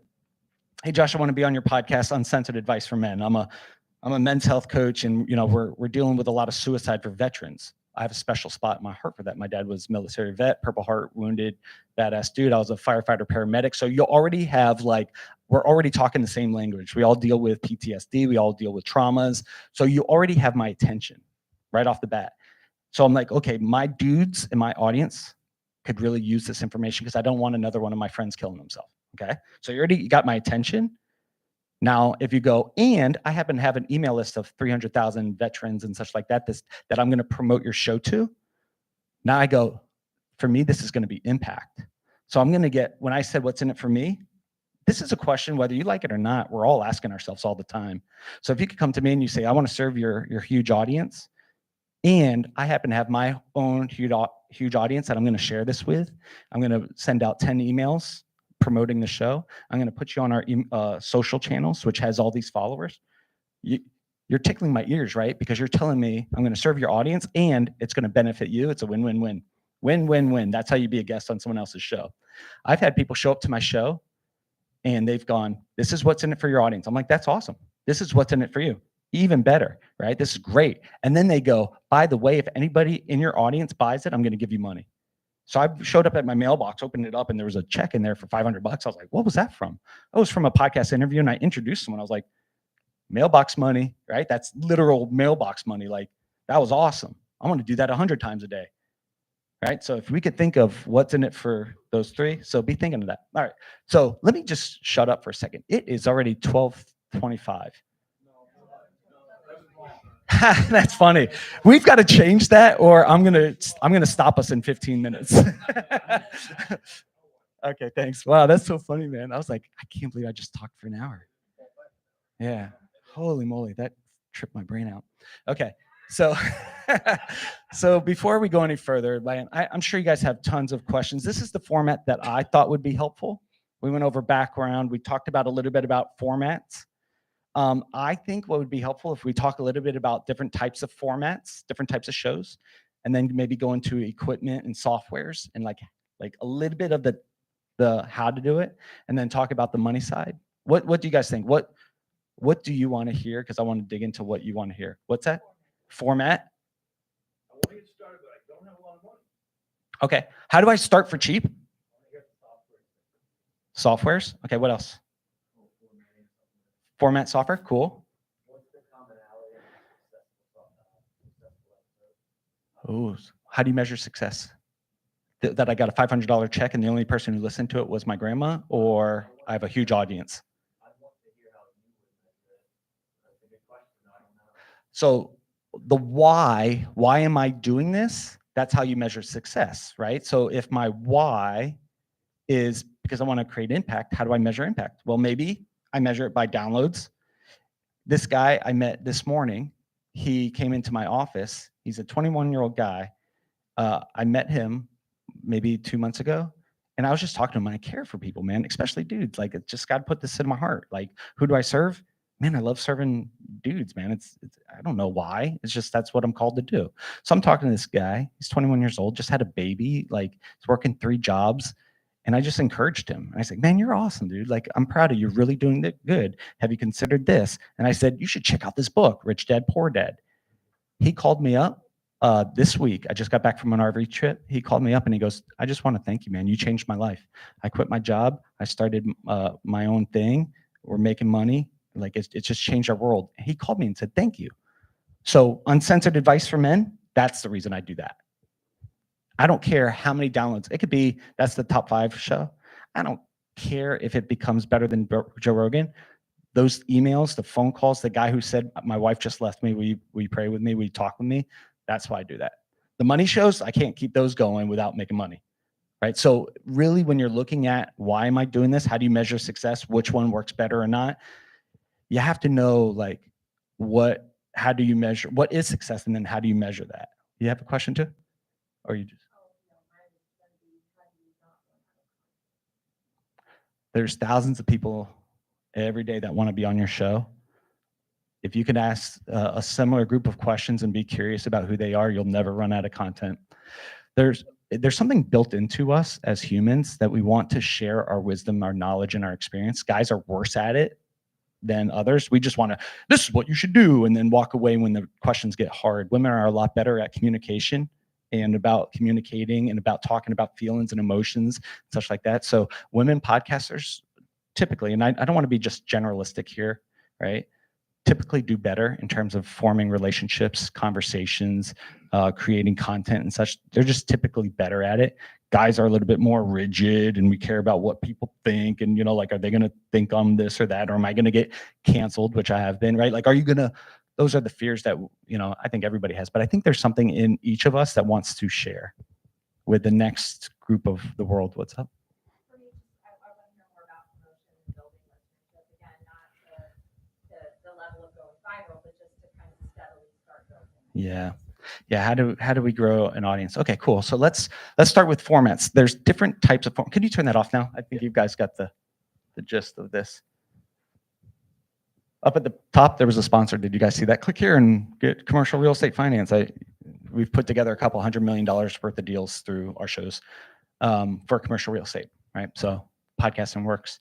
hey, Josh, I want to be on your podcast, Uncensored Advice for Men. I'm a men's health coach, and we're dealing with a lot of suicide for veterans. I have a special spot in my heart for that. My dad was military vet, Purple Heart, wounded, badass dude. I was a firefighter paramedic. So you already have we're already talking the same language. We all deal with PTSD. We all deal with traumas. So you already have my attention right off the bat. So I'm like, okay, my dudes in my audience could really use this information because I don't want another one of my friends killing himself. Okay. So you already got my attention. Now, if you go, and I happen to have an email list of 300,000 veterans and such like that, that I'm going to promote your show to. Now I go, for me, this is going to be impact. So I'm going to get, when I said what's in it for me, this is a question, whether you like it or not, we're all asking ourselves all the time. So if you could come to me and you say, I want to serve your huge audience, and I happen to have my own huge audience that I'm going to share this with, I'm going to send out 10 emails promoting the show. I'm going to put you on our social channels, which has all these followers. You're tickling my ears, right? Because you're telling me I'm going to serve your audience and it's going to benefit you. It's a win-win-win. Win-win-win. That's how you be a guest on someone else's show. I've had people show up to my show and they've gone, this is what's in it for your audience. I'm like, that's awesome. This is what's in it for you. Even better, right? This is great. And then they go, by the way, if anybody in your audience buys it, I'm going to give you money. So I showed up at my mailbox, opened it up, and there was a check in there for $500. I was like, what was that from? Oh, it was from a podcast interview. And I introduced someone. I was like, mailbox money, right? That's literal mailbox money. Like, that was awesome. I want to do that 100 times a day, right? So if we could think of what's in it for those 3, so be thinking of that. All right. So let me just shut up for a second. It is already 12:25. That's funny. We've got to change that, or I'm gonna stop us in 15 minutes. Okay, thanks. Wow, that's so funny, man. I was like, I can't believe I just talked for an hour. Yeah, holy moly, that tripped my brain out. Okay, so so before we go any further, I'm sure you guys have tons of questions. This is the format that I thought would be helpful. We went over background. We talked about a little bit about formats. I think what would be helpful if we talk a little bit about different types of formats, different types of shows, and then maybe go into equipment and softwares and like a little bit of the how to do it, and then talk about the money side. What do you guys think? What do you want to hear? Because I want to dig into what you want to hear. What's that? Format? I want to get started, but I don't have a lot of money. Okay. How do I start for cheap? Softwares? Okay, what else? Format software, cool. Oh, how do you measure success? That I got a $500 check and the only person who listened to it was my grandma, or I have a huge audience? So the why am I doing this? That's how you measure success, right? So if my why is because I want to create impact, how do I measure impact? Well, maybe I measure it by downloads. This guy I met this morning, he came into my office. He's a 21-year-old guy. I met him maybe 2 months ago, and I was just talking to him. And I care for people, man, especially dudes. Like, it just God put this in my heart. Like, who do I serve? man, I love serving dudes, man. It's I don't know why. It's just that's what I'm called to do. So I'm talking to this guy. He's 21 years old, just had a baby, like he's working 3 jobs. And I just encouraged him. And I said, man, you're awesome, dude. Like, I'm proud of you. You're really doing it good. Have you considered this? And I said, you should check out this book, Rich Dad, Poor Dad. He called me up this week. I just got back from an RV trip. He called me up and he goes, I just want to thank you, man. You changed my life. I quit my job. I started my own thing. We're making money. Like, it's just changed our world. He called me and said, thank you. So uncensored advice for men, that's the reason I do that. I don't care how many downloads. It could be, that's the top 5 show. I don't care if it becomes better than Joe Rogan. Those emails, the phone calls, the guy who said, my wife just left me, will you pray with me? Will you talk with me? That's why I do that. The money shows, I can't keep those going without making money, right? So really, when you're looking at why am I doing this? How do you measure success? Which one works better or not? You have to know like how do you measure, what is success? And then how do you measure that? You have a question too? Or you just? There's thousands of people every day that want to be on your show. If you can ask a similar group of questions and be curious about who they are, you'll never run out of content. There's something built into us as humans that we want to share our wisdom, our knowledge, and our experience. Guys are worse at it than others. We just want to, this is what you should do, and then walk away when the questions get hard. Women are a lot better at communication and about communicating and about talking about feelings and emotions, such like that. So women podcasters typically, and I don't want to be just generalistic here, right? Typically do better in terms of forming relationships, conversations, creating content and such. They're just typically better at it. Guys are a little bit more rigid and we care about what people think and, you know, like, are they going to think I'm this or that, or am I going to get canceled, which I have been, right? Like, are you going to, those are the fears that, you know, I think everybody has, but I think there's something in each of us that wants to share with the next group of the world. What's up? For me, I want to hear more about promotion and building relationships. Again, not the level of going viral, but just to kind of steadily start building. Yeah. How do we grow an audience? Okay, cool. So let's start with formats. There's different types of Can you turn that off now? I think you guys got the gist of this. Up at the top, there was a sponsor. Did you guys see that? Click here and get commercial real estate finance. We've put together a couple $100 million worth of deals through our shows for commercial real estate, right? So podcasting works.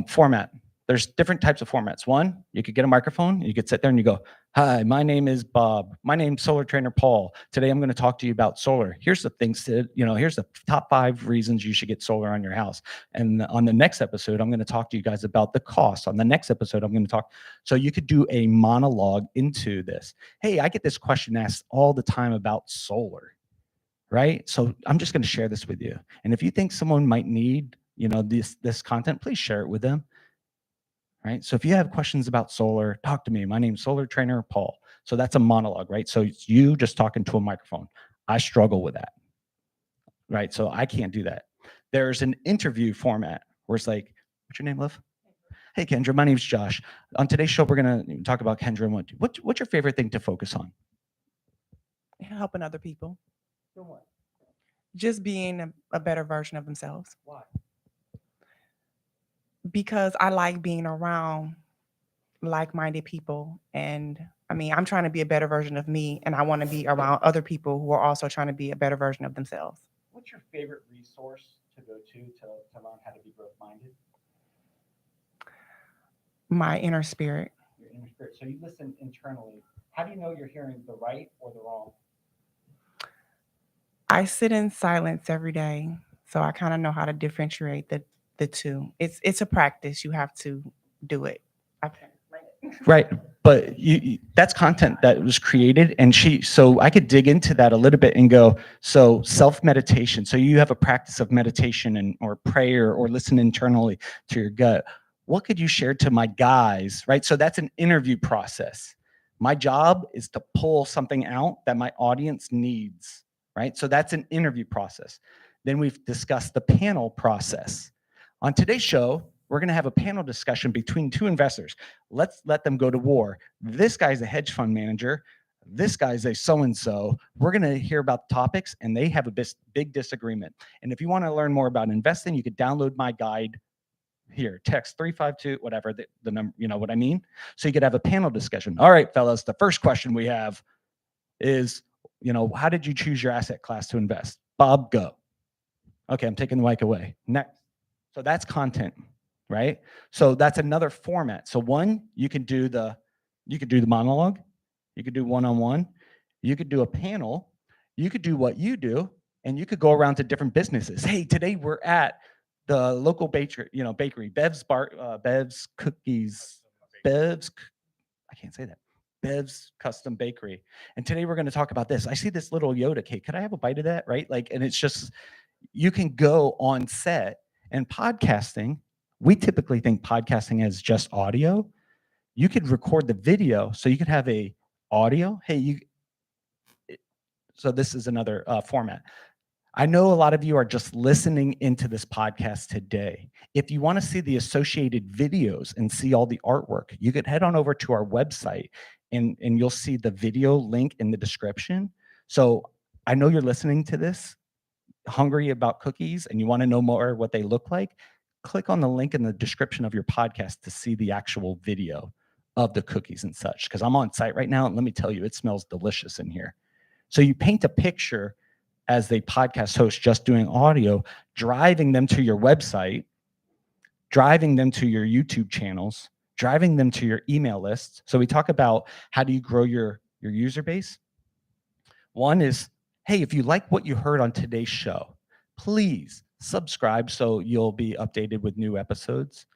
Format. There's different types of formats. One, you could get a microphone, you could sit there and you go, hi, my name is Bob. My name's Solar Trainer Paul. Today I'm going to talk to you about solar. Here's the things that, you know, here's the top 5 reasons you should get solar on your house. And on the next episode, I'm going to talk to you guys about the cost. On the next episode, I'm going to talk. So you could do a monologue into this. Hey, I get this question asked all the time about solar, right? So I'm just going to share this with you. And if you think someone might need, you know, this content, please share it with them. Right? So if you have questions about solar, talk to me. My name's Solar Trainer Paul. So that's a monologue, right? So it's you just talking to a microphone. I struggle with that, right? So I can't do that. There's an interview format where it's like, what's your name, love? Hey, Kendra, my name's Josh. On today's show, we're going to talk about Kendra. And what's your favorite thing to focus on? Helping other people, Doing what? just being a better version of themselves. Why? Because I like being around like-minded people. And I mean, I'm trying to be a better version of me, and I want to be around other people who are also trying to be a better version of themselves. What's your favorite resource to go to learn how to be growth-minded? My inner spirit. Your inner spirit. So you listen internally. How do you know you're hearing the right or the wrong? I sit in silence every day, so I kind of know how to differentiate the two. It's a practice. You have to do it. I can't explain it. Right. But that's content that was created. And so I could dig into that a little bit and go, so self-meditation. So you have a practice of meditation or prayer or listen internally to your gut. What could you share to my guys, right? So that's an interview process. My job is to pull something out that my audience needs, right? So that's an interview process. Then we've discussed the panel process. On today's show, we're going to have a panel discussion between 2 investors. Let's let them go to war. This guy's a hedge fund manager. This guy's a so-and-so. We're going to hear about topics, and they have a big disagreement. And if you want to learn more about investing, you could download my guide here, text 352, whatever the number, you know what I mean? So you could have a panel discussion. All right, fellas, the first question we have is, how did you choose your asset class to invest? Bob, go. Okay, I'm taking the mic away. Next. So that's content, right? So that's another format. So one, you could do the monologue, you could do one-on-one, you could do a panel, you could do what you do, and you could go around to different businesses. Hey, today we're at the local bakery, Bev's Cookies, I can't say that. Bev's Custom Bakery. And today we're going to talk about this. I see this little Yoda cake. Could I have a bite of that? Right? And it's just, you can go on set. And podcasting, we typically think podcasting is just audio. You could record the video, so you could have a audio. So this is another format. I know a lot of you are just listening into this podcast today. If you want to see the associated videos and see all the artwork, you could head on over to our website and you'll see the video link in the description. So I know you're listening to this, hungry about cookies, and you want to know more what they look like. Click on the link in the description of your podcast to see the actual video of the cookies and such. Because I'm on site right now, and let me tell you, it smells delicious in here. So you paint a picture as a podcast host just doing audio, driving them to your website, driving them to your YouTube channels, driving them to your email list. So we talk about how do you grow your user base. One is, hey, if you like what you heard on today's show, please subscribe so you'll be updated with new episodes.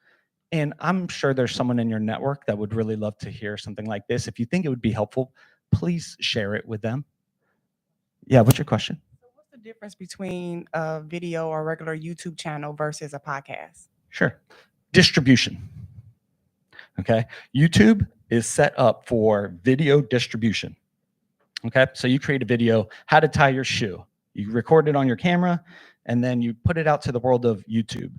And I'm sure there's someone in your network that would really love to hear something like this. If you think it would be helpful, please share it with them. Yeah, what's your question? What's the difference between a video or regular YouTube channel versus a podcast? Sure. Distribution. Okay. YouTube is set up for video distribution. Okay. So you create a video, how to tie your shoe. You record it on your camera, and then you put it out to the world of YouTube.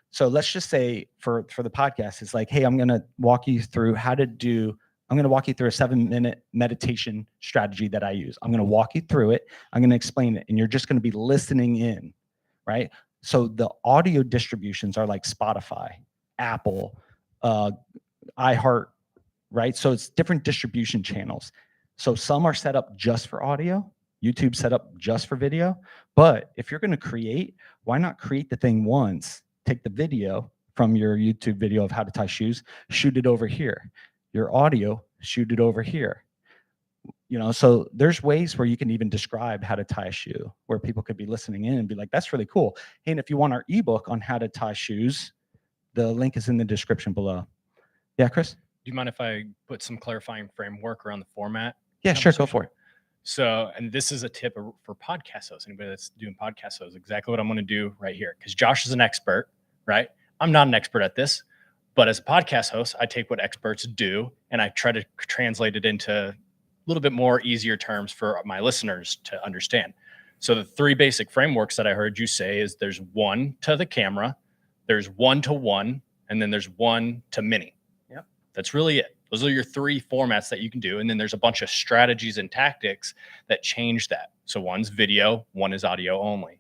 So let's just say for the podcast, it's like, hey, I'm going to walk you through a 7-minute meditation strategy that I use. I'm going to walk you through it. I'm going to explain it, and you're just going to be listening in, right? So the audio distributions are like Spotify, Apple, iHeart, right? So it's different distribution channels. So some are set up just for audio, YouTube set up just for video. But if you're going to create, why not create the thing once, take the video from your YouTube video of how to tie shoes, shoot it over here. Your audio, shoot it over here. So there's ways where you can even describe how to tie a shoe, where people could be listening in and be like, that's really cool. Hey, and if you want our ebook on how to tie shoes, the link is in the description below. Yeah, Chris? Do you mind if I put some clarifying framework around the format? Yeah, sure, go for it. So, and this is a tip for podcast hosts, anybody that's doing podcast hosts, exactly what I'm going to do right here. Because Josh is an expert, right? I'm not an expert at this, but as a podcast host, I take what experts do and I try to translate it into a little bit more easier terms for my listeners to understand. So the three basic frameworks that I heard you say is there's one to the camera, there's one to one, and then there's one to many. Yep. That's really it. Those are your three formats that you can do. And then there's a bunch of strategies and tactics that change that. So one's video, one is audio only.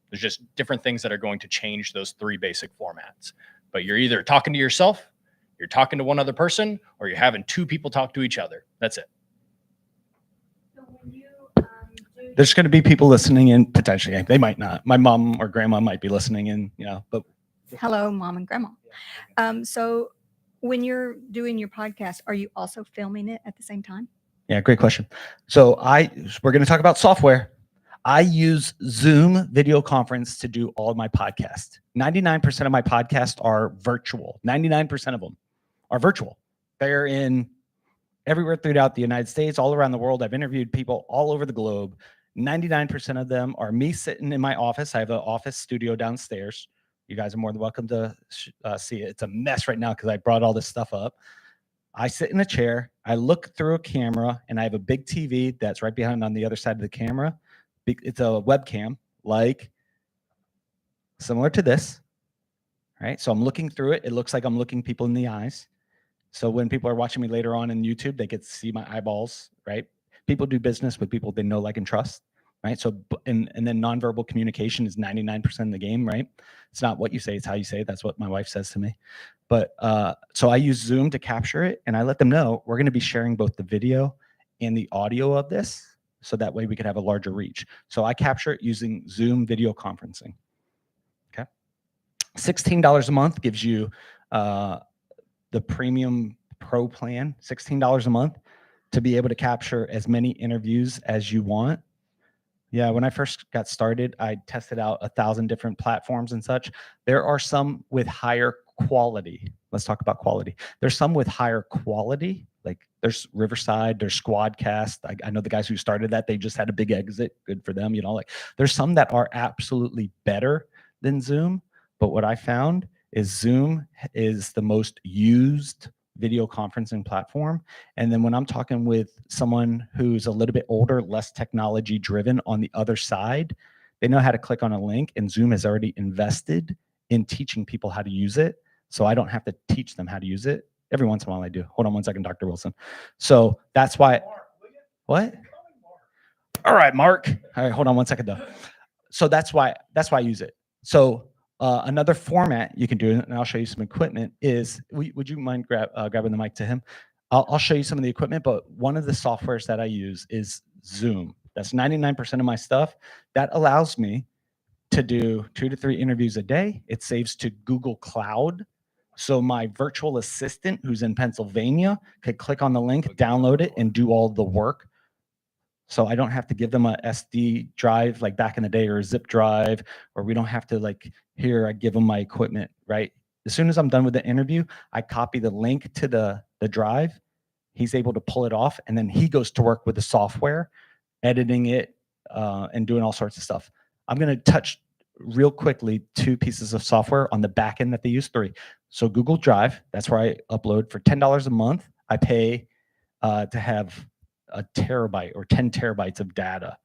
There's just different things that are going to change those three basic formats. But you're either talking to yourself, you're talking to one other person, or you're having two people talk to each other. That's it. So when you There's going to be people listening in potentially. They might not. My mom or grandma might be listening in, but. Hello, mom and grandma. So when you're doing your podcast, are you also filming it at the same time? Yeah, great question. So we're going to talk about software. I use Zoom video conference to do all of my podcasts. 99% of my podcasts are virtual. 99% of them are virtual. They're in everywhere throughout the United States, all around the world. I've interviewed people all over the globe. 99% of them are me sitting in my office. I have an office studio downstairs. You guys are more than welcome to see it. It's a mess right now because I brought all this stuff up. I sit in a chair. I look through a camera, and I have a big TV that's right behind on the other side of the camera. It's a webcam, like similar to this, right? So I'm looking through it. It looks like I'm looking people in the eyes. So when people are watching me later on in YouTube, they get to see my eyeballs, right? People do business with people they know, like, and trust. right? So, and then nonverbal communication is 99% of the game, right? It's not what you say, it's how you say it. That's what my wife says to me. But so I use Zoom to capture it, and I let them know we're going to be sharing both the video and the audio of this, so that way we could have a larger reach. So I capture it using Zoom video conferencing. Okay. $16 a month gives you the premium pro plan, $16 a month, to be able to capture as many interviews as you want. Yeah, when I first got started, I tested out 1,000 different platforms and such. There are some with higher quality. Let's talk about quality. There's some with higher quality, like there's Riverside, there's Squadcast. I know the guys who started that, they just had a big exit. Good for them, you know. Like there's some that are absolutely better than Zoom, but what I found is Zoom is the most used video conferencing platform. And then when I'm talking with someone who's a little bit older, less technology driven on the other side, they know how to click on a link, and Zoom has already invested in teaching people how to use it. So I don't have to teach them how to use it. Every once in a while I do. Hold on one second, Dr. Wilson. So that's why, what? All right, Mark. All right, hold on one second though. So that's why I use it. So another format you can do, and I'll show you some equipment, is, would you mind grabbing the mic to him? I'll show you some of the equipment, but one of the softwares that I use is Zoom. That's 99% of my stuff. That allows me to do 2 to 3 interviews a day. It saves to Google Cloud. So my virtual assistant who's in Pennsylvania could click on the link, download it, and do all the work. So I don't have to give them a SD drive like back in the day, or a zip drive, or we don't have to, like, here I give them my equipment, right? As soon as I'm done with the interview, I copy the link to the drive. He's able to pull it off, and then he goes to work with the software, editing it and doing all sorts of stuff. I'm going to touch real quickly 2 pieces of software on the back end that they use, 3. So Google Drive, that's where I upload for $10 a month. I pay to have a terabyte or 10 terabytes of data.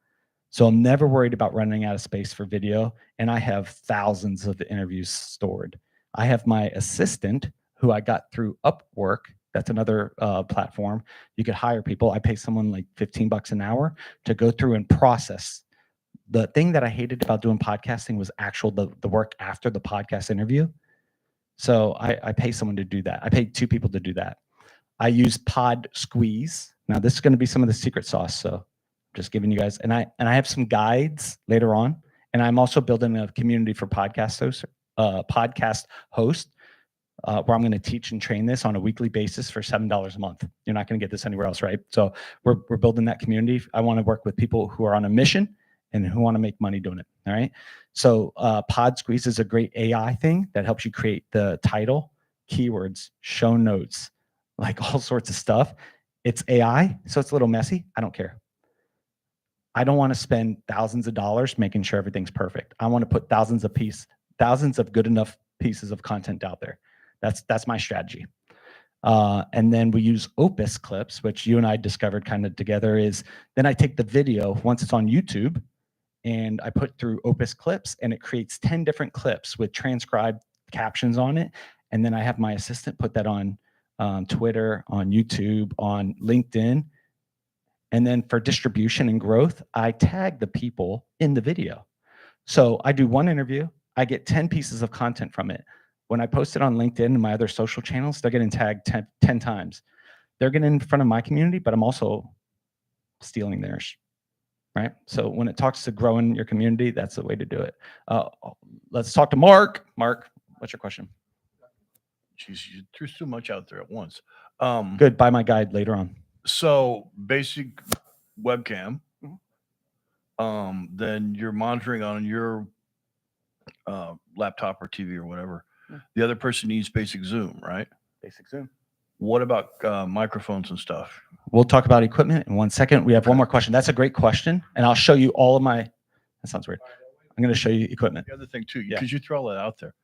So I'm never worried about running out of space for video, and I have thousands of interviews stored. I have my assistant who I got through Upwork. That's another platform. You could hire people. I pay someone like $15 an hour to go through and process. The thing that I hated about doing podcasting was the work after the podcast interview. So I pay someone to do that. I paid 2 people to do that. I use Pod Squeeze. Now this is going to be some of the secret sauce. So just giving you guys, and I have some guides later on, and I'm also building a community for podcast host, where I'm going to teach and train this on a weekly basis for $7 a month. You're not going to get this anywhere else, right? So we're building that community. I want to work with people who are on a mission and who want to make money doing it. All right. So Pod Squeeze is a great AI thing that helps you create the title, keywords, show notes, like all sorts of stuff. It's AI, so it's a little messy. I don't care. I don't want to spend thousands of dollars making sure everything's perfect. I want to put thousands of good enough pieces of content out there. That's my strategy. And then we use Opus clips, which you and I discovered kind of together. Is then I take the video once it's on YouTube, and I put through Opus clips, and it creates 10 different clips with transcribed captions on it. And then I have my assistant put that on Twitter, on YouTube, on LinkedIn. And then for distribution and growth, I tag the people in the video. So I do one interview, I get 10 pieces of content from it. When I post it on LinkedIn and my other social channels, they're getting tagged 10 times. They're getting in front of my community, but I'm also stealing theirs, right? So when it talks to growing your community, that's the way to do it. Let's talk to Mark. Mark, what's your question? Jeez, you threw so much out there at once. Good, buy my guide later on. So basic webcam, then you're monitoring on your laptop or TV or whatever. The other person needs basic Zoom, right? Basic Zoom. What about microphones and stuff? We'll talk about equipment in 1 second. We have one more question. That's a great question, and I'll show you all of my, that sounds weird. I'm going to show you equipment. The other thing too, because you throw all that out there.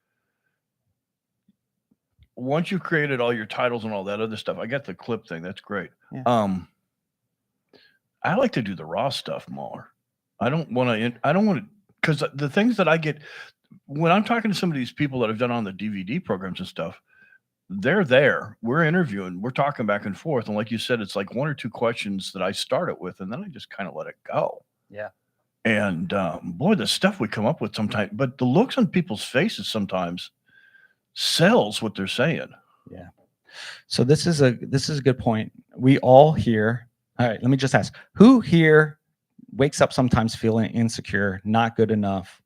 Once you've created all your titles and all that other stuff, I get the clip thing. That's great. Yeah. I like to do the raw stuff more. I don't want to, because the things that I get when I'm talking to some of these people that have done on the DVD programs and stuff, they're there. We're interviewing. We're talking back and forth. And like you said, it's like 1 or 2 questions that I start it with, and then I just kind of let it go. Yeah. And boy, the stuff we come up with sometimes, but the looks on people's faces sometimes sells what they're saying. Yeah. So this is a good point. We all here. All right, let me just ask, who here wakes up sometimes feeling insecure, not good enough?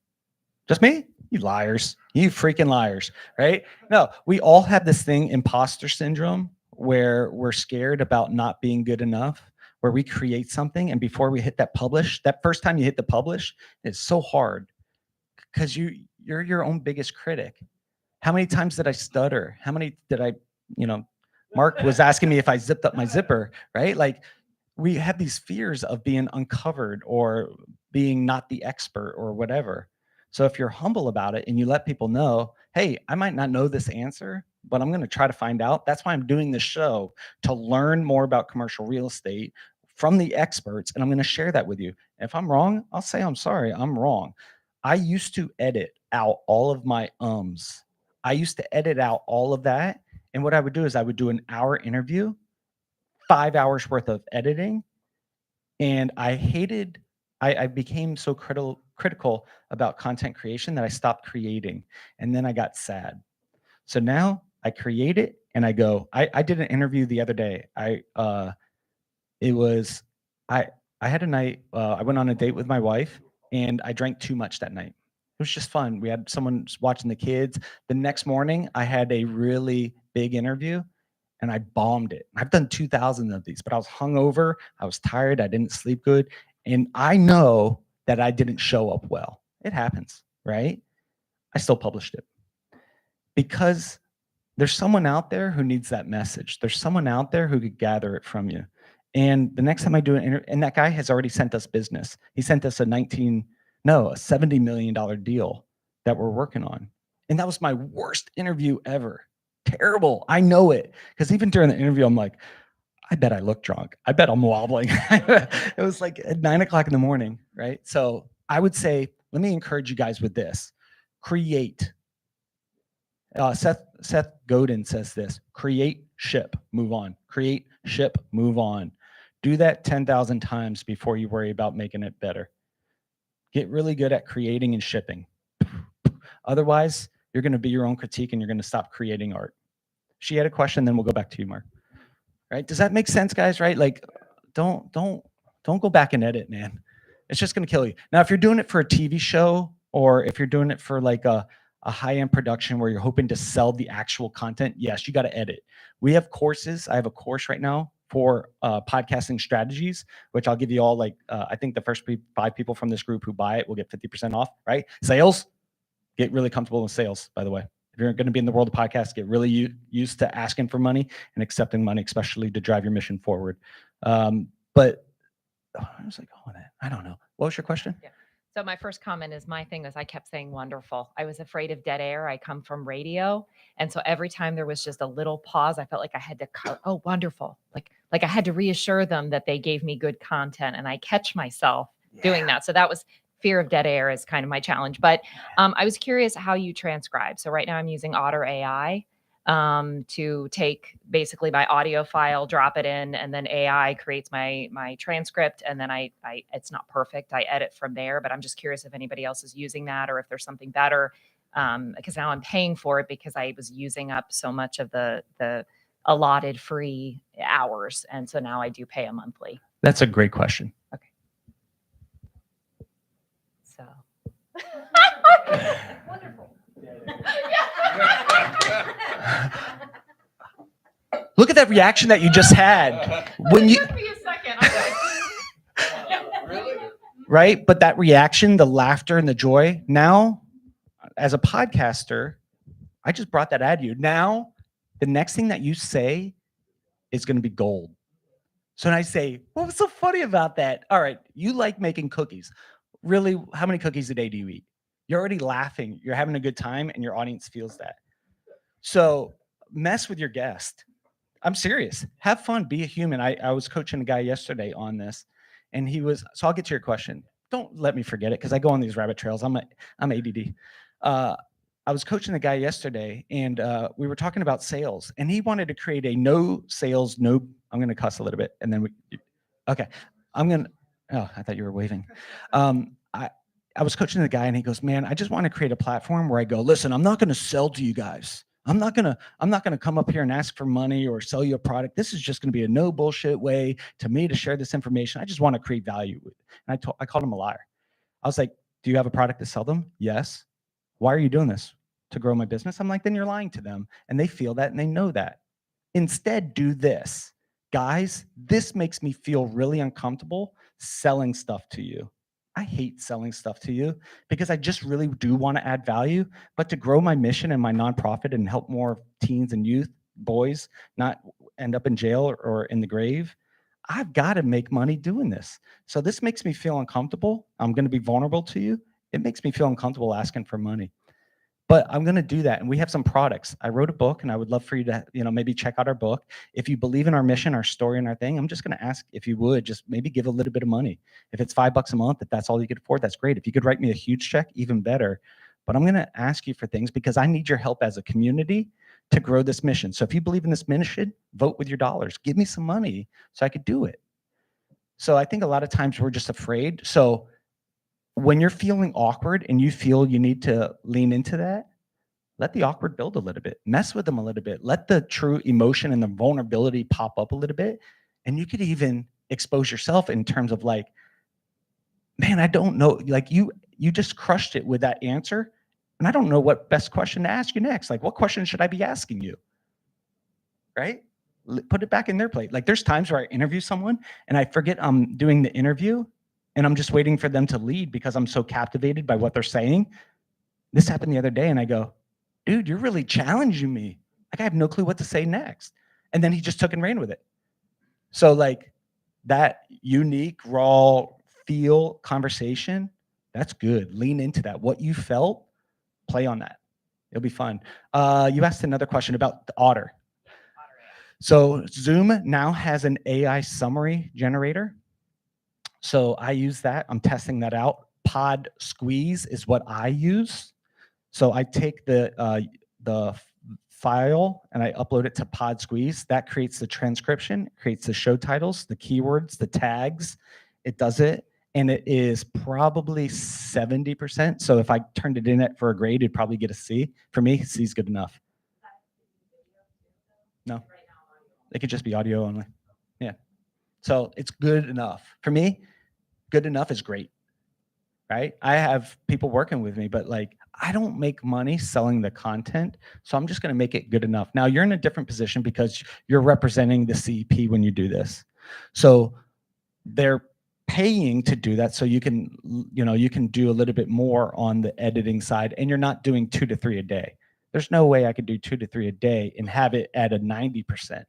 Just me? You liars. You freaking liars, right? No, we all have this thing, imposter syndrome, where we're scared about not being good enough, where we create something and before we hit that publish, that first time you hit the publish, it's so hard because you're your own biggest critic. How many times did I stutter? How many did I, Mark was asking me if I zipped up my zipper, right? Like we have these fears of being uncovered or being not the expert or whatever. So if you're humble about it and you let people know, hey, I might not know this answer, but I'm going to try to find out. That's why I'm doing this show, to learn more about commercial real estate from the experts. And I'm going to share that with you. If I'm wrong, I'll say, I'm sorry, I'm wrong. I used to edit out all of my ums. I used to edit out all of that. And what I would do is I would do an hour interview, 5 hours worth of editing. And I became so critical about content creation that I stopped creating. And then I got sad. So now I create it and I go, I did an interview the other day. I had a night, I went on a date with my wife and I drank too much that night. It was just fun. We had someone watching the kids. The next morning, I had a really big interview and I bombed it. I've done 2,000 of these, but I was hungover. I was tired. I didn't sleep good. And I know that I didn't show up well. It happens, right? I still published it because there's someone out there who needs that message. There's someone out there who could gather it from you. And the next time I do an interview, and that guy has already sent us business. He sent us a $70 million deal that we're working on. And that was my worst interview ever. Terrible. I know it. Because even during the interview, I'm like, I bet I look drunk. I bet I'm wobbling. It was like at 9 o'clock in the morning, right? So I would say, let me encourage you guys with this. Create. Seth Godin says this: create, ship, move on. Create, ship, move on. Do that 10,000 times before you worry about making it better. Get really good at creating and shipping. Otherwise, you're going to be your own critique and you're going to stop creating art. She had a question, then we'll go back to you, Mark. Right? Does that make sense, guys? Right? Like, don't go back and edit, man. It's just going to kill you. Now, if you're doing it for a TV show or if you're doing it for like a high-end production where you're hoping to sell the actual content, yes, you got to edit. We have courses. I have a course right now for podcasting strategies, which I'll give you all like, I think the first 5 people from this group who buy it will get 50% off, right? Sales, get really comfortable with sales, by the way. If you're going to be in the world of podcasts, get really used to asking for money and accepting money, especially to drive your mission forward. But I was like, oh, I don't know. What was your question? Yeah. So my first comment is my thing was I kept saying wonderful. I was afraid of dead air. I come from radio. And so every time there was just a little pause, I felt like I had to oh, wonderful. Like I had to reassure them that they gave me good content, and I catch myself doing that. So that was fear of dead air is kind of my challenge. But I was curious how you transcribe. So right now I'm using Otter AI to take basically my audio file, drop it in, and then AI creates my transcript. And then I it's not perfect. I edit from there, but I'm just curious if anybody else is using that or if there's something better. Because now I'm paying for it because I was using up so much of the allotted free hours. And so now I do pay a monthly. That's a great question. Okay. So wonderful. Look at that reaction that you just had when you. Give me a second. Really? Right, but that reaction, the laughter and the joy. Now, as a podcaster, I just brought that at you. Now, the next thing that you say is going to be gold. So then I say, what was so funny about that? All right, you like making cookies. Really, how many cookies a day do you eat? You're already laughing. You're having a good time, and your audience feels that. So mess with your guest. I'm serious. Have fun. Be a human. I was coaching a guy yesterday on this, and he was. So I'll get to your question. Don't let me forget it because I go on these rabbit trails. I'm ADD. I was coaching a guy yesterday, and we were talking about sales, and he wanted to create a no sales, no. I'm going to cuss a little bit, and then we. Okay, I'm going to. Oh, I thought you were waving. I was coaching the guy and he goes, man, I just want to create a platform where I go, listen, I'm not going to sell to you guys. I'm not going to come up here and ask for money or sell you a product. This is just going to be a no bullshit way to me to share this information. I just want to create value. And I called him a liar. I was like, do you have a product to sell them? Yes. Why are you doing this? To grow my business? I'm like, then you're lying to them. And they feel that and they know that. Instead, do this. Guys, this makes me feel really uncomfortable selling stuff to you. I hate selling stuff to you because I just really do want to add value. But to grow my mission and my nonprofit and help more teens and youth, boys, not end up in jail or in the grave, I've got to make money doing this. So this makes me feel uncomfortable. I'm going to be vulnerable to you. It makes me feel uncomfortable asking for money. But I'm going to do that. And we have some products. I wrote a book and I would love for you to, maybe check out our book. If you believe in our mission, our story, and our thing, I'm just going to ask if you would just maybe give a little bit of money. If it's $5 a month, if that's all you could afford, that's great. If you could write me a huge check, even better. But I'm going to ask you for things because I need your help as a community to grow this mission. So if you believe in this mission, vote with your dollars. Give me some money so I could do it. So I think a lot of times we're just afraid. So when you're feeling awkward and you feel you need to lean into that, let the awkward build a little bit, mess with them a little bit, let the true emotion and the vulnerability pop up a little bit. And you could even expose yourself in terms of like, man, I don't know, like you just crushed it with that answer. And I don't know what best question to ask you next. Like, what question should I be asking you? Right? Put it back in their plate. Like there's times where I interview someone and I forget I'm doing the interview and I'm just waiting for them to lead because I'm so captivated by what they're saying. This happened the other day and I go, dude, you're really challenging me. Like I have no clue what to say next. And then he just took and ran with it. So like that unique, raw feel conversation, that's good. Lean into that. What you felt, play on that. It'll be fun. You asked another question about the Otter. So Zoom now has an AI summary generator. So I use that. I'm testing that out. Pod Squeeze is what I use. So I take the file and I upload it to Pod Squeeze. That creates the transcription, creates the show titles, the keywords, the tags. It does it. And it is probably 70%. So if I turned it in for a grade, it'd probably get a C. For me, C is good enough. No, it could just be audio only. Yeah. So it's good enough. For me, good enough is great. Right? I have people working with me, but like I don't make money selling the content. So I'm just going to make it good enough. Now you're in a different position because you're representing the CEP when you do this. So they're paying to do that. So you can do a little bit more on the editing side and you're not doing 2 to 3 a day. There's no way I could do 2 to 3 a day and have it at a 90%.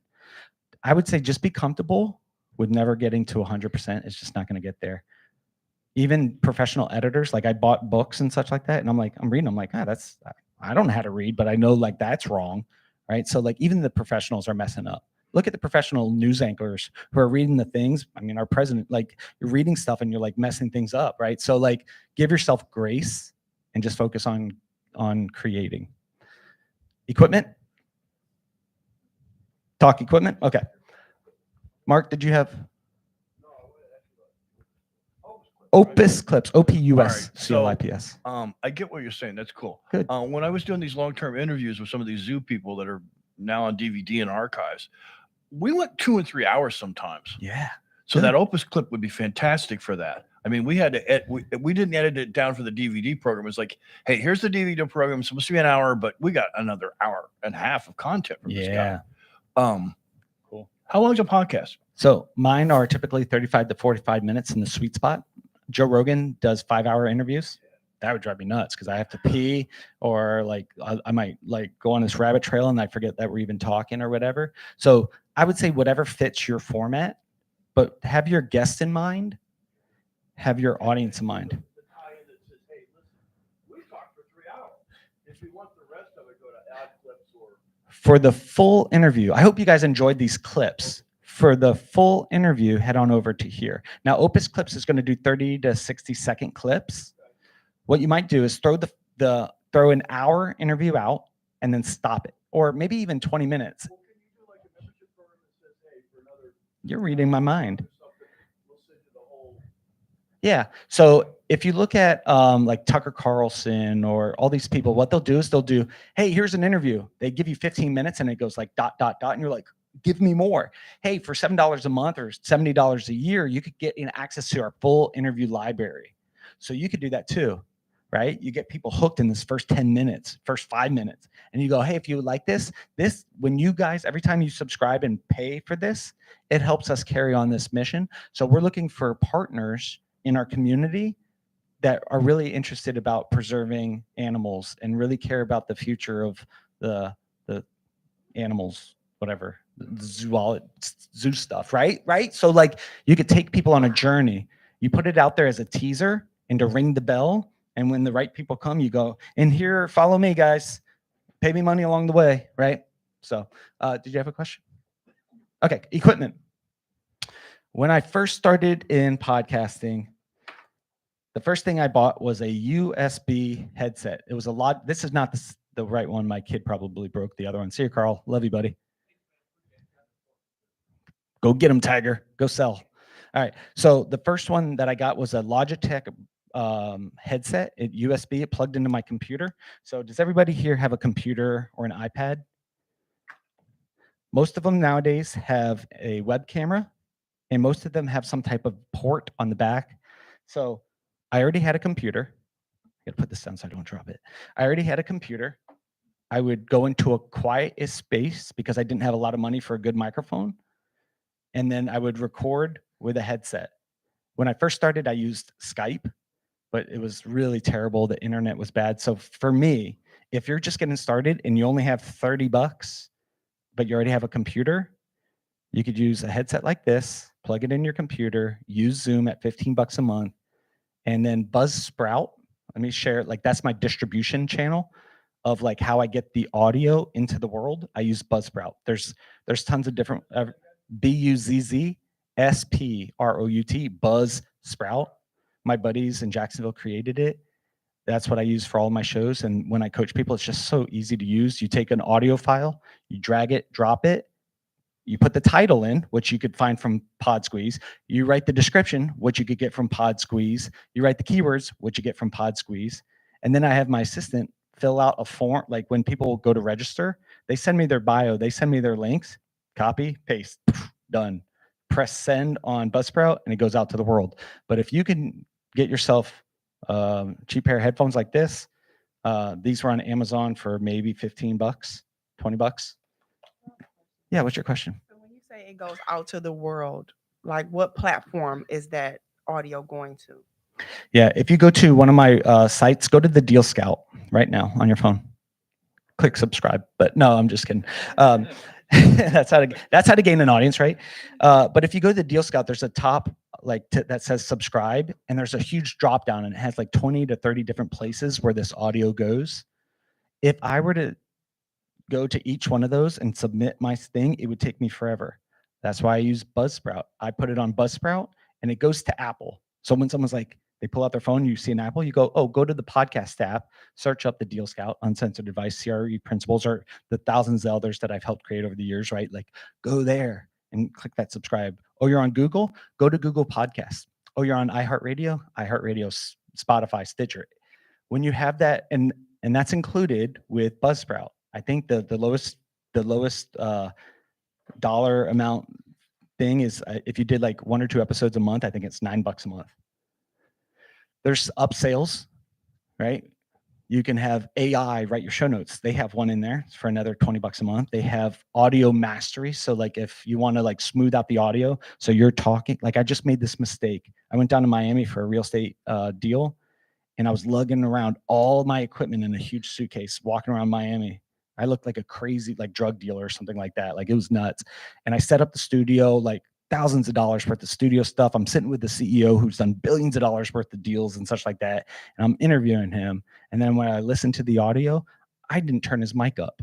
I would say just be comfortable with never getting to 100%. It's just not going to get there. Even professional editors, like I bought books and such like that. And I'm reading, I'm like, I don't know how to read, but I know like that's wrong. Right. So like even the professionals are messing up. Look at the professional news anchors who are reading the things. I mean, our president, like you're reading stuff and you're like messing things up. Right. So like give yourself grace and just focus on creating. Equipment. Talk equipment. Okay. Mark, did you have? Opus Clips, OPUS, I get what you're saying. That's cool. Good. When I was doing these long-term interviews with some of these zoo people that are now on DVD and archives, we went 2 and 3 hours sometimes. Yeah. So that Opus Clip would be fantastic for that. I mean, we had to we didn't edit it down for the DVD program. It's like, hey, here's the DVD program. It's supposed to be an hour, but we got another hour and a half of content from this guy. Cool. How long is a podcast? So mine are typically 35 to 45 minutes in the sweet spot. Joe Rogan does 5-hour interviews. That would drive me nuts because I have to pee or like I might like go on this rabbit trail and I forget that we're even talking or whatever. So I would say whatever fits your format, but have your guest in mind, have your audience in mind. For the full interview, I hope you guys enjoyed these clips. For the full interview, head on over to here. Now, Opus Clips is going to do 30 to 60-second clips. What you might do is throw an hour interview out and then stop it, or maybe even 20 minutes. You're reading my mind. Yeah. So if you look at like Tucker Carlson or all these people, what they'll do is they'll do, hey, here's an interview. They give you 15 minutes and it goes like ... And you're like, give me more. Hey, for $7 a month or $70 a year, you could get in access to our full interview library. So you could do that too, right? You get people hooked in this first 10 minutes, first 5 minutes. And you go, hey, if you would like this, when you guys, every time you subscribe and pay for this, it helps us carry on this mission. So we're looking for partners in our community that are really interested about preserving animals and really care about the future of the animals, whatever, the zoo stuff, right? So like you could take people on a journey. You put it out there as a teaser and to ring the bell, and when the right people come, you go, and here, follow me, guys. Pay me money along the way, right? So, did you have a question? Okay, equipment. When I first started in podcasting, the first thing I bought was a USB headset. It was a lot. This is not the right one. My kid probably broke the other one. See you, Carl. Love you, buddy. Go get him, Tiger. Go sell. All right. So the first one that I got was a Logitech headset. USB. It plugged into my computer. So does everybody here have a computer or an iPad? Most of them nowadays have a web camera, and most of them have some type of port on the back. So I already had a computer. I gotta put this down so I don't drop it. I already had a computer. I would go into a quiet space because I didn't have a lot of money for a good microphone. And then I would record with a headset. When I first started, I used Skype, but it was really terrible. The internet was bad. So for me, if you're just getting started and you only have $30, but you already have a computer, you could use a headset like this, plug it in your computer, use Zoom at $15 a month, and then Buzzsprout. Let me share it. Like that's my distribution channel of like how I get the audio into the world. I use Buzzsprout. There's tons of different Buzzsprout, Buzzsprout. My buddies in Jacksonville created it. That's what I use for all my shows. And when I coach people, it's just so easy to use. You take an audio file, you drag it, drop it, you put the title in, which you could find from PodSqueeze. You write the description, which you could get from PodSqueeze. You write the keywords, which you get from PodSqueeze. And then I have my assistant fill out a form. Like when people go to register, they send me their bio, they send me their links, copy, paste, done. Press send on Buzzsprout and it goes out to the world. But if you can get yourself cheap pair of headphones like this, these were on Amazon for maybe $15, $20. Yeah, what's your question? So when you say it goes out to the world, like what platform is that audio going to? Yeah, if you go to one of my sites, go to the Deal Scout right now on your phone. Click subscribe. But no, I'm just kidding. That's how to gain an audience, right? But if you go to the Deal Scout, there's a top that says subscribe, and there's a huge drop down, and it has like 20 to 30 different places where this audio goes. If I were to go to each one of those and submit my thing, it would take me forever. That's why I use Buzzsprout. I put it on Buzzsprout and it goes to Apple. So when someone's like, they pull out their phone, you see an Apple, you go, oh, go to the podcast app, search up the Deal Scout, Uncensored Advice, CRE Principles, or the thousands of others that I've helped create over the years, right? Like go there and click that subscribe. Oh, you're on Google? Go to Google Podcasts. Oh, you're on iHeartRadio, Spotify, Stitcher. When you have that, and that's included with Buzzsprout. I think the lowest dollar amount thing is if you did like 1 or 2 episodes a month, I think it's $9 a month. There's upsales, right? You can have AI write your show notes. They have one in there for another $20 a month. They have audio mastery. So like if you want to like smooth out the audio, so you're talking, like I just made this mistake. I went down to Miami for a real estate deal, and I was lugging around all my equipment in a huge suitcase, walking around Miami. I looked like a crazy like drug dealer or something like that. Like it was nuts. And I set up the studio, like thousands of dollars worth of studio stuff. I'm sitting with the CEO who's done billions of dollars worth of deals and such like that. And I'm interviewing him. And then when I listened to the audio, I didn't turn his mic up.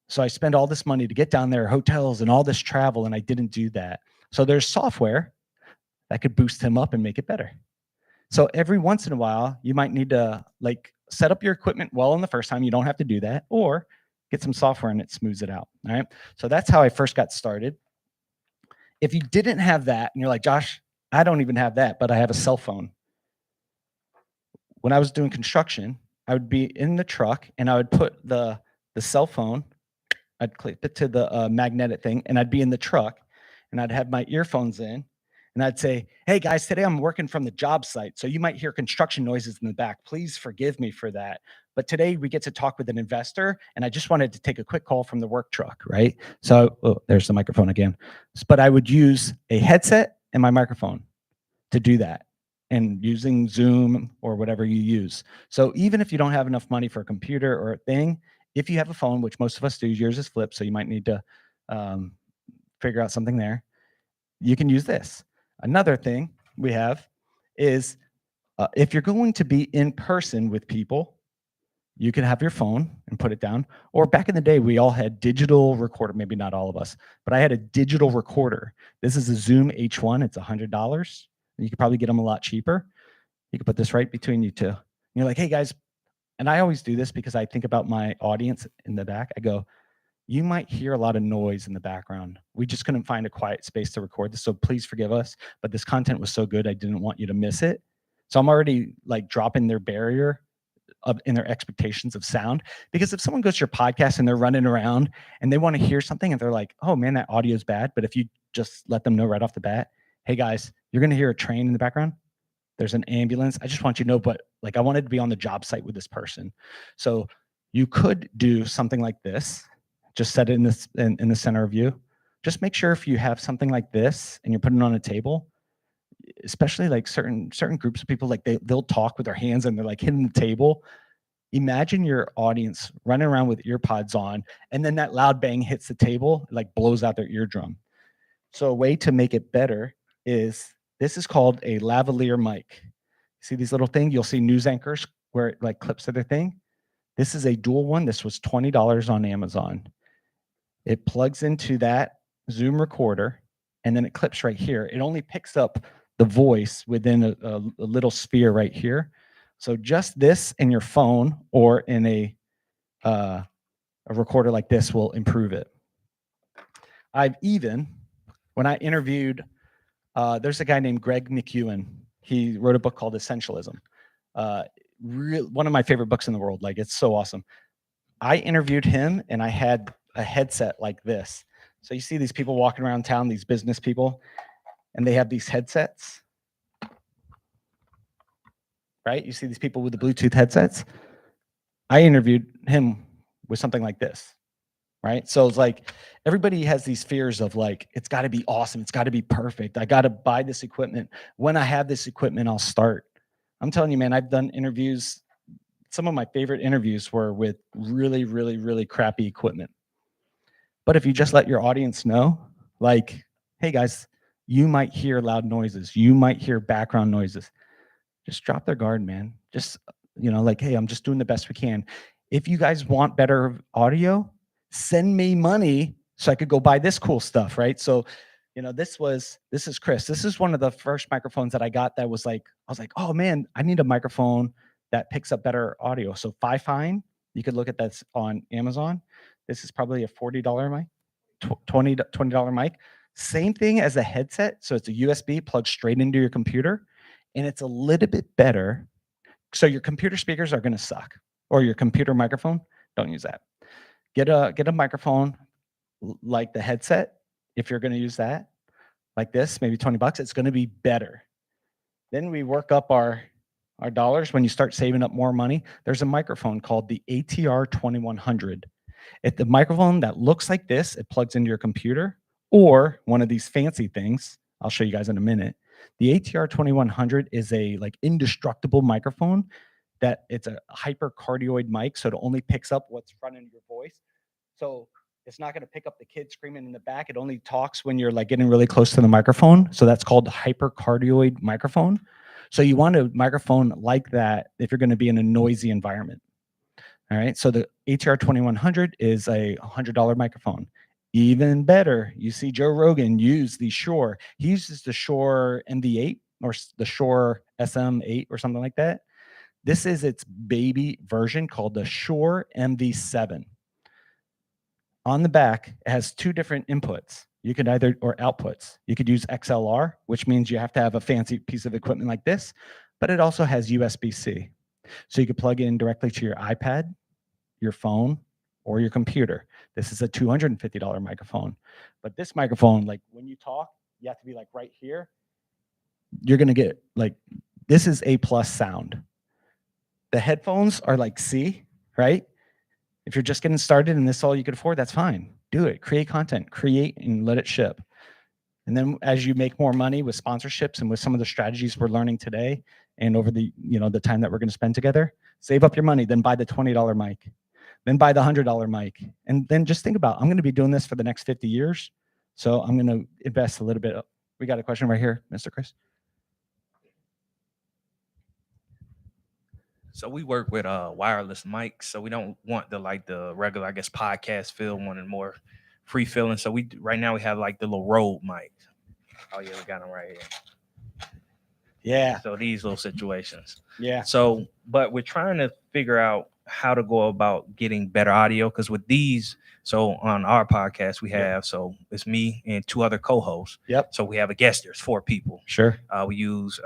So I spent all this money to get down there, hotels and all this travel, and I didn't do that. So there's software that could boost him up and make it better. So every once in a while, you might need to like set up your equipment well in the first time. You don't have to do that, or get some software and it smooths it out. All right. So that's how I first got started. If you didn't have that and you're like, Josh, I don't even have that, but I have a cell phone. When I was doing construction, I would be in the truck and I would put the cell phone, I'd clip it to the magnetic thing, and I'd be in the truck and I'd have my earphones in and I'd say, "Hey guys, today I'm working from the job site. So you might hear construction noises in the back. Please forgive me for that. But today we get to talk with an investor and I just wanted to take a quick call from the work truck," right? So, oh, there's the microphone again. But I would use a headset and my microphone to do that, and using Zoom or whatever you use. So even if you don't have enough money for a computer or a thing, if you have a phone, which most of us do, yours is flipped, so you might need to um, figure out something there. You can use this. Another thing we have is if you're going to be in person with people, you can have your phone and put it down. Or back in the day, we all had digital recorder. Maybe not all of us, but I had a digital recorder. This is a Zoom H1. It's $100. You could probably get them a lot cheaper. You could put this right between you two. And you're like, "Hey guys," and I always do this because I think about my audience in the back. I go, "You might hear a lot of noise in the background. We just couldn't find a quiet space to record this, so please forgive us. But this content was so good, I didn't want you to miss it." So I'm already like dropping their barrier in their expectations of sound. Because if someone goes to your podcast and they're running around and they want to hear something and they're like, "Oh man, that audio is bad," but if you just let them know right off the bat, "Hey guys, you're going to hear a train in the background. There's an ambulance. I just want you to know, but like I wanted to be on the job site with this person." So you could do something like this. Just set it in this in the center of you. Just make sure if you have something like this and you're putting it on a table, especially like certain groups of people, like they'll talk with their hands and they're like hitting the table. Imagine your audience running around with ear pods on, and then that loud bang hits the table, like blows out their eardrum. So a way to make it better is, this is called a lavalier mic. See these little things? You'll see news anchors where it like clips to their thing. This is a dual one. This was $20 on Amazon. It plugs into that Zoom recorder and then it clips right here. It only picks up the voice within a little sphere right here. So just this in your phone or in a recorder like this will improve it. I've even, when I interviewed, there's a guy named Greg McEwen. He wrote a book called Essentialism. One of my favorite books in the world. Like, it's so awesome. I interviewed him and I had a headset like this. So you see these people walking around town, these business people, and they have these headsets, right? You see these people with the Bluetooth headsets. I interviewed him with something like this, right? So it's like everybody has these fears of like, it's got to be awesome. It's got to be perfect. I got to buy this equipment. When I have this equipment, I'll start. I'm telling you, man, I've done interviews. Some of my favorite interviews were with really, really, really crappy equipment. But if you just let your audience know, like, "Hey guys, you might hear loud noises. You might hear background noises." Just drop their guard, man. Just, like, "Hey, I'm just doing the best we can. If you guys want better audio, send me money so I could go buy this cool stuff," right? So, this is Chris. This is one of the first microphones that I got that was like, I was like, "Oh man, I need a microphone that picks up better audio." So Fifine, you could look at that on Amazon. This is probably a $40 mic, $20 mic. Same thing as a headset. So it's a USB plugged straight into your computer, and it's a little bit better. So your computer speakers are going to suck, or your computer microphone. Don't use that. Get a microphone like the headset. If you're going to use that, like this, maybe $20, it's going to be better. Then we work up our dollars. When you start saving up more money, there's a microphone called the ATR 2100. It's the microphone that looks like this. It plugs into your computer, or one of these fancy things. I'll show you guys in a minute. The ATR 2100 is a like indestructible microphone that it's a hypercardioid mic, so it only picks up what's front of your voice. So it's not going to pick up the kid screaming in the back. It only talks when you're like getting really close to the microphone. So that's called hypercardioid microphone. So you want a microphone like that if you're going to be in a noisy environment. All right. So the ATR 2100 is a $100 microphone. Even better, you see Joe Rogan use the Shure. He uses the Shure MV8 or the Shure SM8 or something like that. This is its baby version called the Shure MV7. On the back, it has two different inputs. You could either, or outputs. You could use XLR, which means you have to have a fancy piece of equipment like this, but it also has USB-C. So you could plug in directly to your iPad, your phone, or your computer. This is a $250 microphone. But this microphone, like when you talk, you have to be like right here. You're gonna get like, this is A+ sound. The headphones are like C, right? If you're just getting started and this is all you can afford, that's fine. Do it, create content, create and let it ship. And then as you make more money with sponsorships and with some of the strategies we're learning today and over the, the time that we're going to spend together, save up your money, then buy the $20 mic, then buy the $100 mic. And then just think about, I'm going to be doing this for the next 50 years. So I'm going to invest a little bit. We got a question right here, Mr. Chris. So we work with wireless mics. So we don't want the regular, I guess, podcast feel, one and more free feeling. So right now we have like the little Rode mic. Oh yeah, we got them right here. Yeah. So these little situations. Yeah. So, but we're trying to figure out how to go about getting better audio, because with these, so on our podcast we have, so it's me and 2 other co-hosts. Yep. So we have a guest. There's 4 people. Sure. We use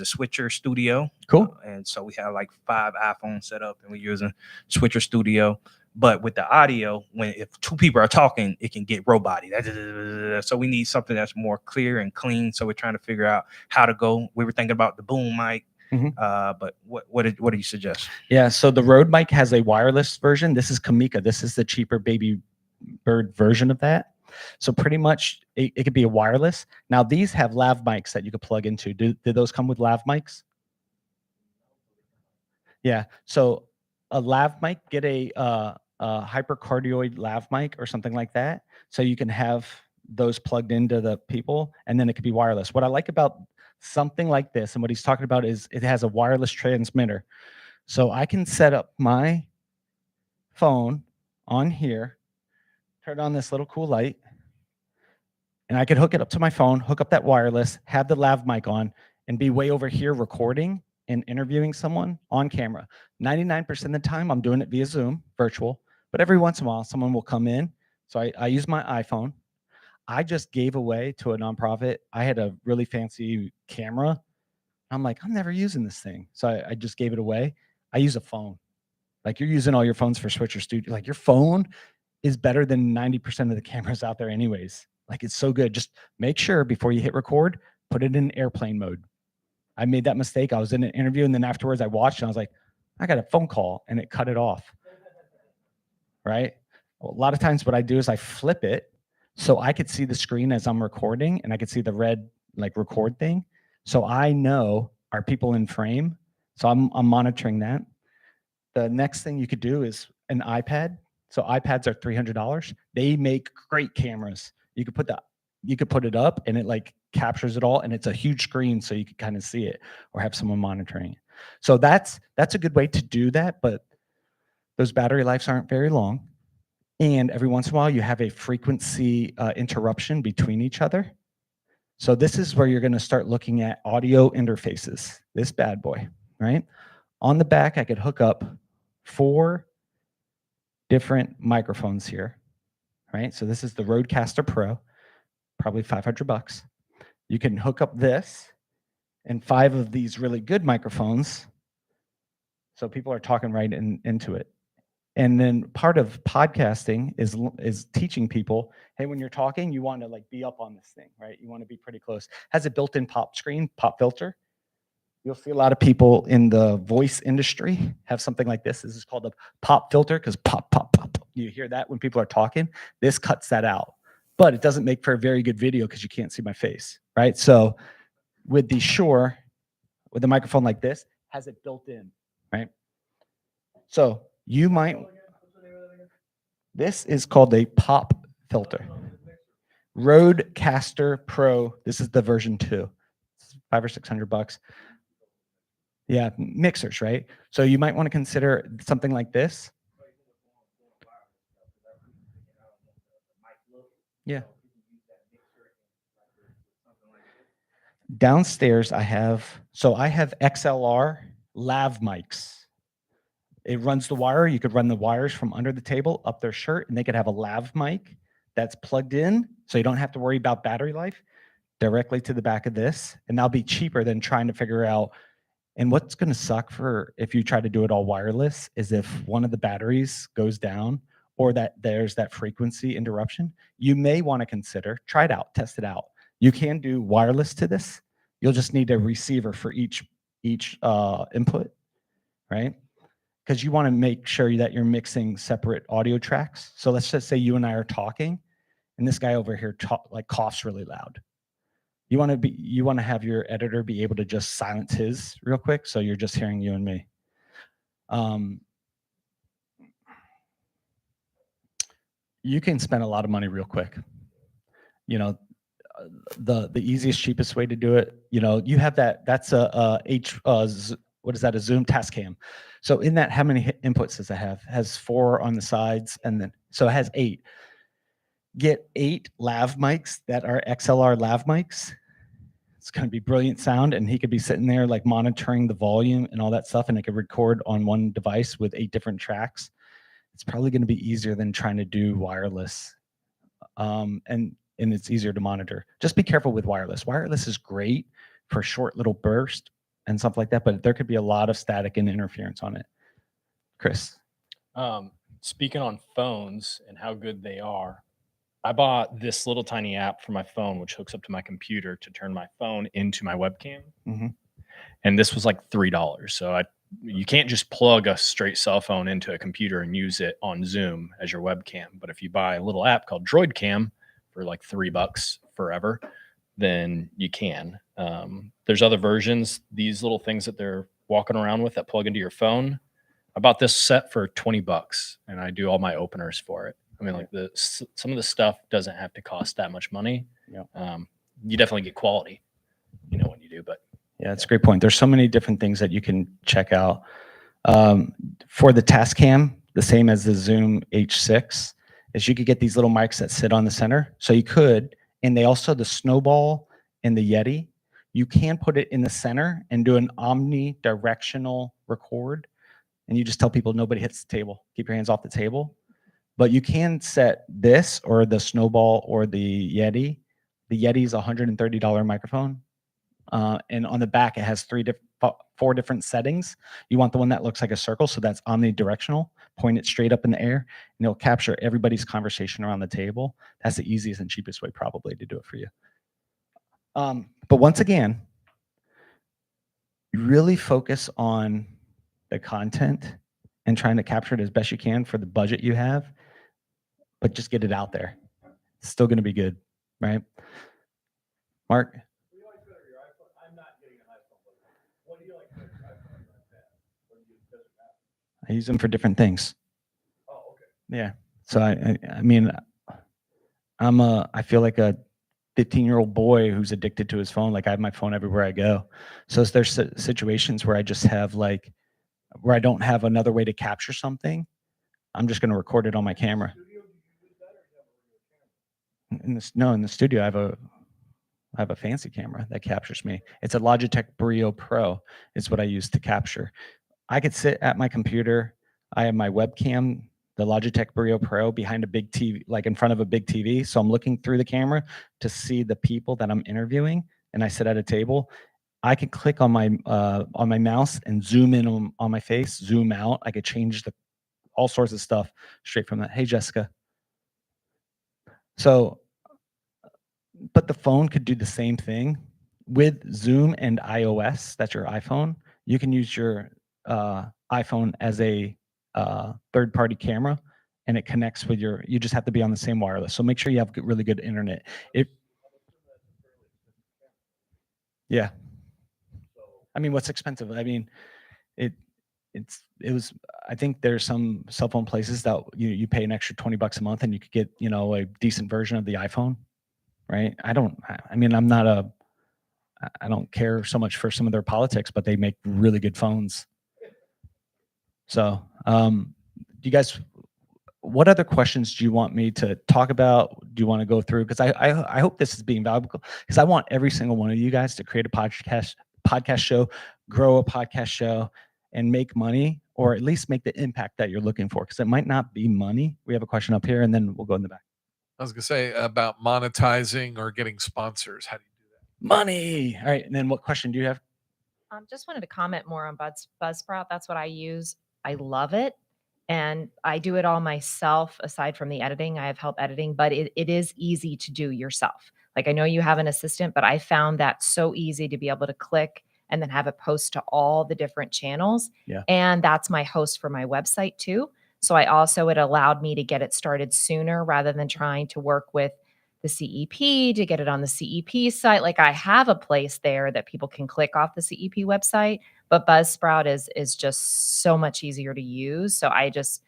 Switcher Studio. Cool. And so we have like 5 iPhones set up, and we're using Switcher Studio. But with the audio, if 2 people are talking, it can get robot-y. So we need something that's more clear and clean. So we're trying to figure out how to go. We were thinking about the boom mic. But what do you suggest? Yeah, so the Rode mic has a wireless version. This is Kamika. This is the cheaper baby bird version of that. So pretty much it could be a wireless. Now these have lav mics that you could plug into. Do those come with lav mics? Yeah. So a lav mic, get a hypercardioid lav mic or something like that. So you can have those plugged into the people, and then it could be wireless. What I like about something like this, and what he's talking about, is it has a wireless transmitter. So I can set up my phone on here, turn on this little cool light, and I could hook it up to my phone, hook up that wireless, have the lav mic on, and be way over here recording and interviewing someone on camera. 99% of the time, I'm doing it via Zoom, virtual, but every once in a while, someone will come in. So I use my iPhone. I just gave away to a nonprofit. I had a really fancy camera. I'm like, I'm never using this thing. So I just gave it away. I use a phone. Like, you're using all your phones for Switcher Studio. Like, your phone is better than 90% of the cameras out there anyways. Like, it's so good. Just make sure before you hit record, put it in airplane mode. I made that mistake. I was in an interview, and then afterwards I watched and I was like, I got a phone call, and it cut it off. Right? Well, a lot of times what I do is I flip it so I could see the screen as I'm recording, and I could see the red like record thing. So I know, are people in frame? So I'm monitoring that. The next thing you could do is an iPad. So iPads are $300. They make great cameras. You could put it up, and it like captures it all, and it's a huge screen, so you can kind of see it or have someone monitoring it. So that's a good way to do that, but those battery lives aren't very long. And every once in a while, you have a frequency interruption between each other. So this is where you're going to start looking at audio interfaces. This bad boy, right? On the back, I could hook up 4 different microphones here, right? So this is the Rodecaster Pro, probably $500. You can hook up this and 5 of these really good microphones. So people are talking right into it. And then part of podcasting is teaching people, hey, when you're talking, you want to like be up on this thing, right? You want to be pretty close. Has a built-in pop screen, pop filter. You'll see a lot of people in the voice industry have something like this. This is called a pop filter, because pop, pop, pop. You hear that when people are talking. This cuts that out. But it doesn't make for a very good video because you can't see my face, right? So with the Shure, with a microphone like this, has it built in, right? So you might, this is called a pop filter. Rodecaster Pro, this is the version 2. It's $500 or $600. Yeah, mixers, right? So you might want to consider something like this. Yeah. Downstairs, I have XLR lav mics. It runs the wire. You could run the wires from under the table up their shirt, and they could have a lav mic that's plugged in, so you don't have to worry about battery life, directly to the back of this, and that'll be cheaper than trying to figure out. And what's going to suck for if you try to do it all wireless is if one of the batteries goes down or that there's that frequency interruption, you may want to consider, try it out, test it out. You can do wireless to this. You'll just need a receiver for each input, right? Because you want to make sure that you're mixing separate audio tracks. So let's just say you and I are talking, and this guy over here coughs really loud. You want to have your editor be able to just silence his real quick, so you're just hearing you and me. You can spend a lot of money real quick. You know, the easiest, cheapest way to do it. You know, you have that's what is that? A Zoom Tascam. So in that, how many inputs does it have? It has 4 on the sides, and then so it has 8. Get 8 lav mics that are XLR lav mics. It's going to be brilliant sound, and he could be sitting there like monitoring the volume and all that stuff, and it could record on one device with 8 different tracks. It's probably going to be easier than trying to do wireless, and it's easier to monitor. Just be careful with wireless. Wireless is great for short little bursts and stuff like that, but there could be a lot of static and interference on it. Chris. Speaking on phones and how good they are, I bought this little tiny app for my phone, which hooks up to my computer to turn my phone into my webcam. And this was like $3. So you can't just plug a straight cell phone into a computer and use it on Zoom as your webcam. But if you buy a little app called Droid Cam for like $3 forever, then you can. There's other versions, these little things that they're walking around with that plug into your phone. I bought this set for $20, and I do all my openers for it. I mean, like some of the stuff doesn't have to cost that much money. Yeah. You definitely get quality, when you do. But yeah, it's a great point. There's so many different things that you can check out. For the Tascam, the same as the Zoom H6, is you could get these little mics that sit on the center. So you could, and they also, the Snowball and the Yeti, you can put it in the center and do an omnidirectional record. And you just tell people nobody hits the table. Keep your hands off the table. But you can set this or the Snowball or the Yeti. The Yeti is a $130 microphone. And on the back, it has 4 different settings. You want the one that looks like a circle, so that's omnidirectional. Point it straight up in the air, and it'll capture everybody's conversation around the table. That's the easiest and cheapest way probably to do it for you. But once again, you really focus on the content and trying to capture it as best you can for the budget you have, but just get it out there. It's still going to be good, right? Mark? I use them for different things. Oh, okay. Yeah. So I mean, I feel like a 15-year-old boy who's addicted to his phone. Like I have my phone everywhere I go. So there's situations where I just have where I don't have another way to capture something. I'm just going to record it on my camera. In the studio, I have a fancy camera that captures me. It's a Logitech Brio Pro. It's what I use to capture. I could sit at my computer. I have my webcam, the Logitech Brio Pro, behind a big TV, like in front of a big TV. So I'm looking through the camera to see the people that I'm interviewing, and I sit at a table. I could click on my mouse and zoom in on my face, zoom out. I could change all sorts of stuff straight from that. Hey, Jessica. So, but the phone could do the same thing with Zoom and iOS. That's your iPhone. You can use your iPhone as a third-party camera, and it connects with you just have to be on the same wireless. So make sure you have really good internet. Yeah. I mean, what's expensive? I mean, I think there's some cell phone places that you pay an extra $20 a month and you could get, a decent version of the iPhone, right? I don't care so much for some of their politics, but they make really good phones. So, what other questions do you want me to talk about? Do you want to go through? Because I hope this is being valuable, because I want every single one of you guys to create a podcast show, grow a podcast show, and make money, or at least make the impact that you're looking for, because it might not be money. We have a question up here, and then we'll go in the back. I was gonna say about monetizing or getting sponsors. How do you do that? Money. All right. And then what question do you have? Just wanted to comment more on Buzzsprout. That's what I use. I love it. And I do it all myself aside from the editing. I have help editing, but it is easy to do yourself. Like I know you have an assistant, but I found that so easy to be able to click and then have it post to all the different channels. Yeah. And that's my host for my website too. So it allowed me to get it started sooner rather than trying to work with the CEP to get it on the CEP site. Like I have a place there that people can click off the CEP website, but Buzzsprout is just so much easier to use. So I just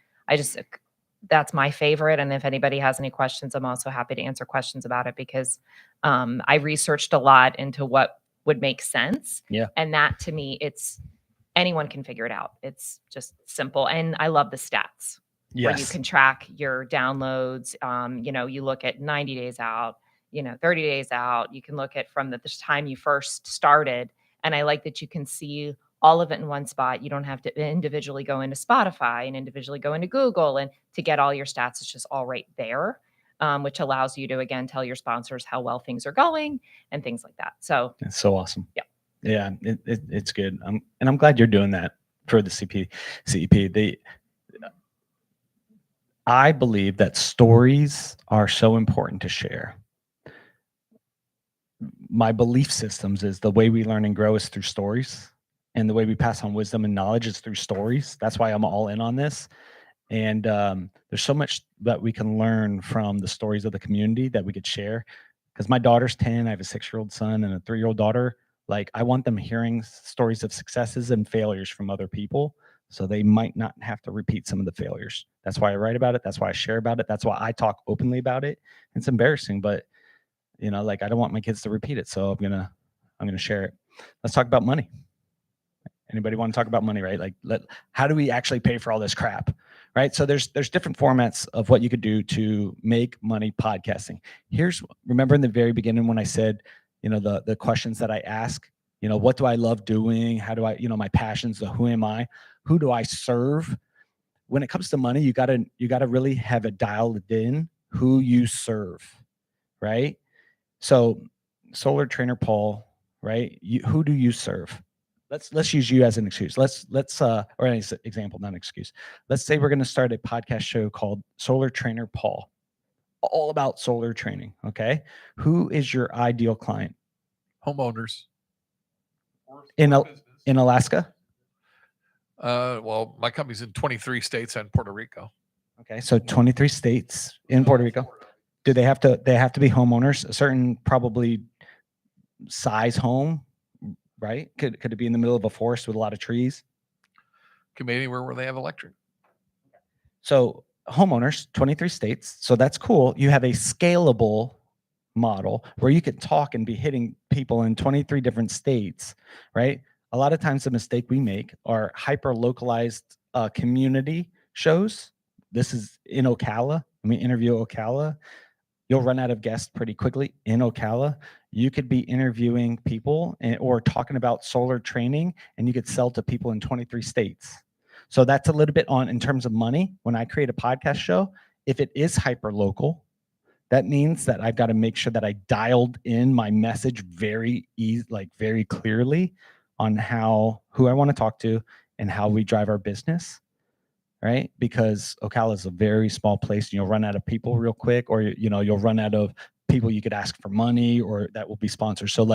that's my favorite. And if anybody has any questions, I'm also happy to answer questions about it because I researched a lot into what would make sense. Yeah. And that to me, anyone can figure it out. It's just simple. And I love the stats. Where you can track your downloads. You look at 90 days out, 30 days out. You can look at from the time you first started. And I like that you can see all of it in one spot. You don't have to individually go into Spotify and individually go into Google and to get all your stats. It's just all right there, which allows you to, again, tell your sponsors how well things are going and things like that. So It's so awesome. Yeah. Yeah. It's good. And I'm glad you're doing that for the CEP. I believe that stories are so important to share. My belief systems is the way we learn and grow is through stories, and the way we pass on wisdom and knowledge is through stories. That's why I'm all in on this. And there's so much that we can learn from the stories of the community that we could share. Because my daughter's 10, I have a 6-year-old son and a 3-year-old daughter. Like I want them hearing stories of successes and failures from other people, so they might not have to repeat some of the failures. That's why I write about it. That's why I share about it. That's why I talk openly about it. It's embarrassing, but like I don't want my kids to repeat it. So I'm gonna share it. Let's talk about money. Anybody want to talk about money, right? Like how do we actually pay for all this crap? Right. So there's different formats of what you could do to make money podcasting. Remember in the very beginning when I said, the questions that I ask, what do I love doing? How do I, my passions, who am I? Who do I serve? When it comes to money, you gotta really have it dialed in who you serve, right? So Solar Trainer Paul, right? Who do you serve? Let's use you as an excuse. Let's or an example, not an excuse. Let's say we're going to start a podcast show called Solar Trainer Paul, all about solar training. Okay, who is your ideal client? Homeowners. In Alaska? Well, my company's in 23 states and Puerto Rico. Okay, so 23 states in Puerto Rico. Do they have to be homeowners? A certain probably size home, right? Could it be in the middle of a forest with a lot of trees? Could be anywhere where they have electric. So homeowners, 23 states. So that's cool. You have a scalable model where you could talk and be hitting people in 23 different states, right? A lot of times the mistake we make are hyper localized community shows. This is in Ocala. Let me interview Ocala. You'll run out of guests pretty quickly in Ocala. You could be interviewing people or talking about solar training, and you could sell to people in 23 states. So that's a little bit in terms of money. When I create a podcast show, if it is hyper local, that means that I've got to make sure that I dialed in my message very clearly on who I want to talk to and how we drive our business. Right? Because Ocala is a very small place and you'll run out of people real quick, or, you'll run out of people you could ask for money or that will be sponsors. So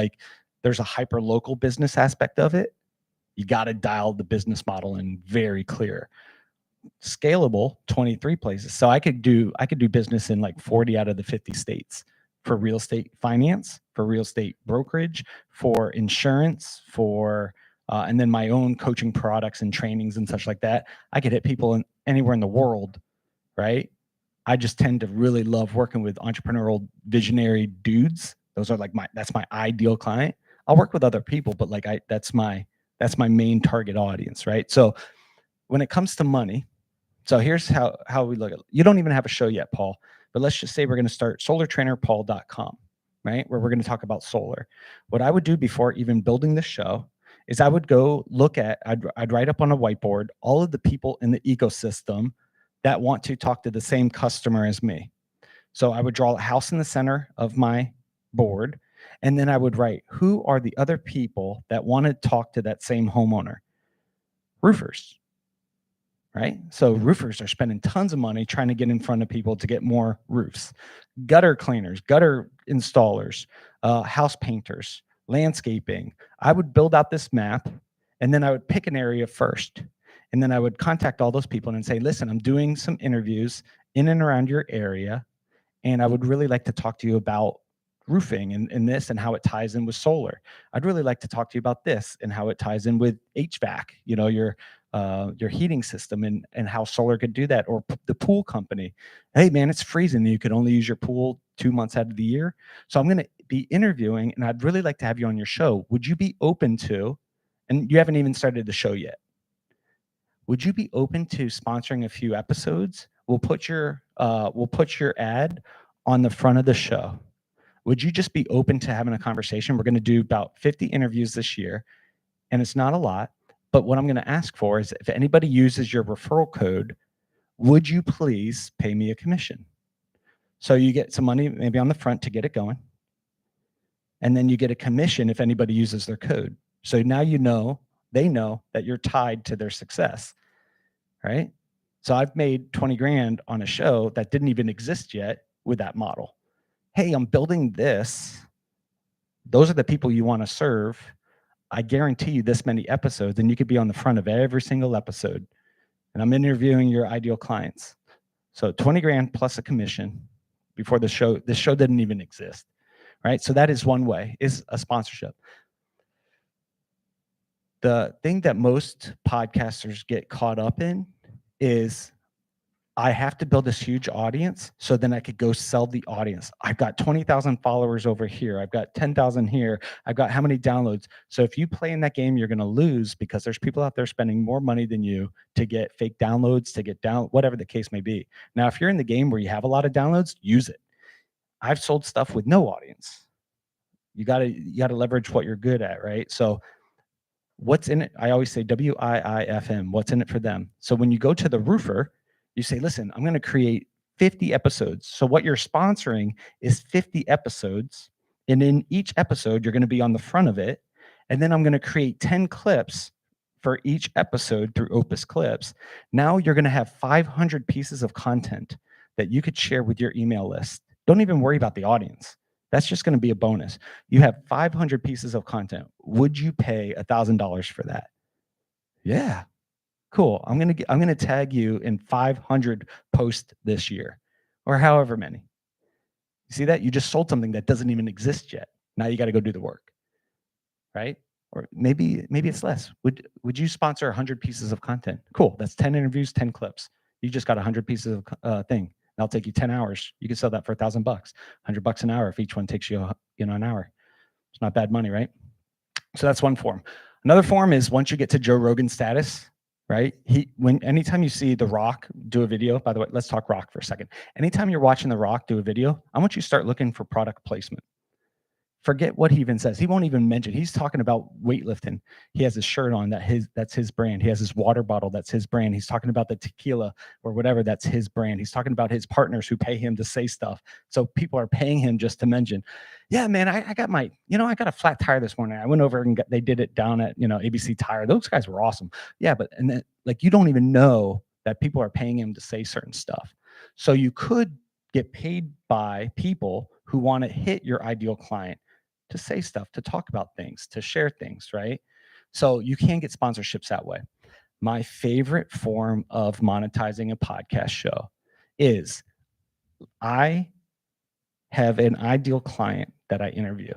there's a hyper local business aspect of it. You got to dial the business model in very clear. Scalable, 23 places. So I could do business in 40 out of the 50 states for real estate finance, for real estate brokerage, for insurance, and then my own coaching products and trainings and such like that. I could hit people anywhere in the world, right? I just tend to really love working with entrepreneurial visionary dudes. Those are that's my ideal client. I'll work with other people, but that's my main target audience, right? So when it comes to money, so here's how we look at it. You don't even have a show yet, Paul, but let's just say we're going to start solartrainerpaul.com, right? Where we're going to talk about solar. What I would do before even building the show is I would go I'd write up on a whiteboard all of the people in the ecosystem that want to talk to the same customer as me. So I would draw a house in the center of my board, and then I would write, who are the other people that want to talk to that same homeowner? Roofers, right? So roofers are spending tons of money trying to get in front of people to get more roofs. Gutter cleaners, gutter installers, house painters, landscaping. I would build out this map, and then I would pick an area first. And then I would contact all those people and say, listen, I'm doing some interviews in and around your area, and I would really like to talk to you about roofing and this and how it ties in with solar. I'd really like to talk to you about this and how it ties in with HVAC, your heating system and how solar could do that, or the pool company. Hey man, it's freezing. You could only use your pool 2 months out of the year. So I'm going to be interviewing, and I'd really like to have you on your show. Would you be open to, and you haven't even started the show yet, would you be open to sponsoring a few episodes? We'll put your ad on the front of the show. Would you just be open to having a conversation? We're going to do about 50 interviews this year, and it's not a lot. But what I'm going to ask for is, if anybody uses your referral code, would you please pay me a commission? So you get some money maybe on the front to get it going, and then you get a commission if anybody uses their code. So now they know that you're tied to their success, right? So I've made 20 grand on a show that didn't even exist yet with that model. Hey, I'm building this. Those are the people you want to serve. I guarantee you this many episodes, and you could be on the front of every single episode. And I'm interviewing your ideal clients. So 20 grand plus a commission before the show. This show didn't even exist, right? So that is one way, is a sponsorship. The thing that most podcasters get caught up in is, I have to build this huge audience so then I could go sell the audience. I've got 20,000 followers over here. I've got 10,000 here. I've got how many downloads. So if you play in that game, you're going to lose, because there's people out there spending more money than you to get fake downloads, to get down, whatever the case may be. Now, if you're in the game where you have a lot of downloads, use it. I've sold stuff with no audience. You got to leverage what you're good at, right? So what's in it? I always say WIIFM, what's in it for them? So when you go to the roofer, you say, listen, I'm going to create 50 episodes. So what you're sponsoring is 50 episodes. And in each episode, you're going to be on the front of it. And then I'm going to create 10 clips for each episode through Opus Clips. Now you're going to have 500 pieces of content that you could share with your email list. Don't even worry about the audience. That's just going to be a bonus. You have 500 pieces of content. Would you pay $1,000 for that? Yeah. Cool. I'm going to tag you in 500 posts this year, or however many. You see that? You just sold something that doesn't even exist yet. Now you got to go do the work, right? Or maybe it's less. Would you sponsor 100 pieces of content? Cool. That's 10 interviews, 10 clips. You just got 100 pieces of thing. That'll take you 10 hours. You can sell that for $1,000, $100 an hour if each one takes you an hour. It's not bad money, right? So that's one form. Another form is, once you get to Joe Rogan status, right? Anytime you see The Rock do a video, by the way, let's talk Rock for a second. Anytime you're watching The Rock do a video, I want you to start looking for product placement. Forget what he even says. He won't even mention. He's talking about weightlifting. He has his shirt on that's his brand. He has his water bottle, that's his brand. He's talking about the tequila or whatever, that's his brand. He's talking about his partners who pay him to say stuff. So people are paying him just to mention, yeah, man, I got I got a flat tire this morning. I went over and they did it down at, ABC Tire. Those guys were awesome. Yeah, and then you don't even know that people are paying him to say certain stuff. So you could get paid by people who want to hit your ideal client, to say stuff, to talk about things, to share things, right? So you can get sponsorships that way. My favorite form of monetizing a podcast show is, I have an ideal client that I interview.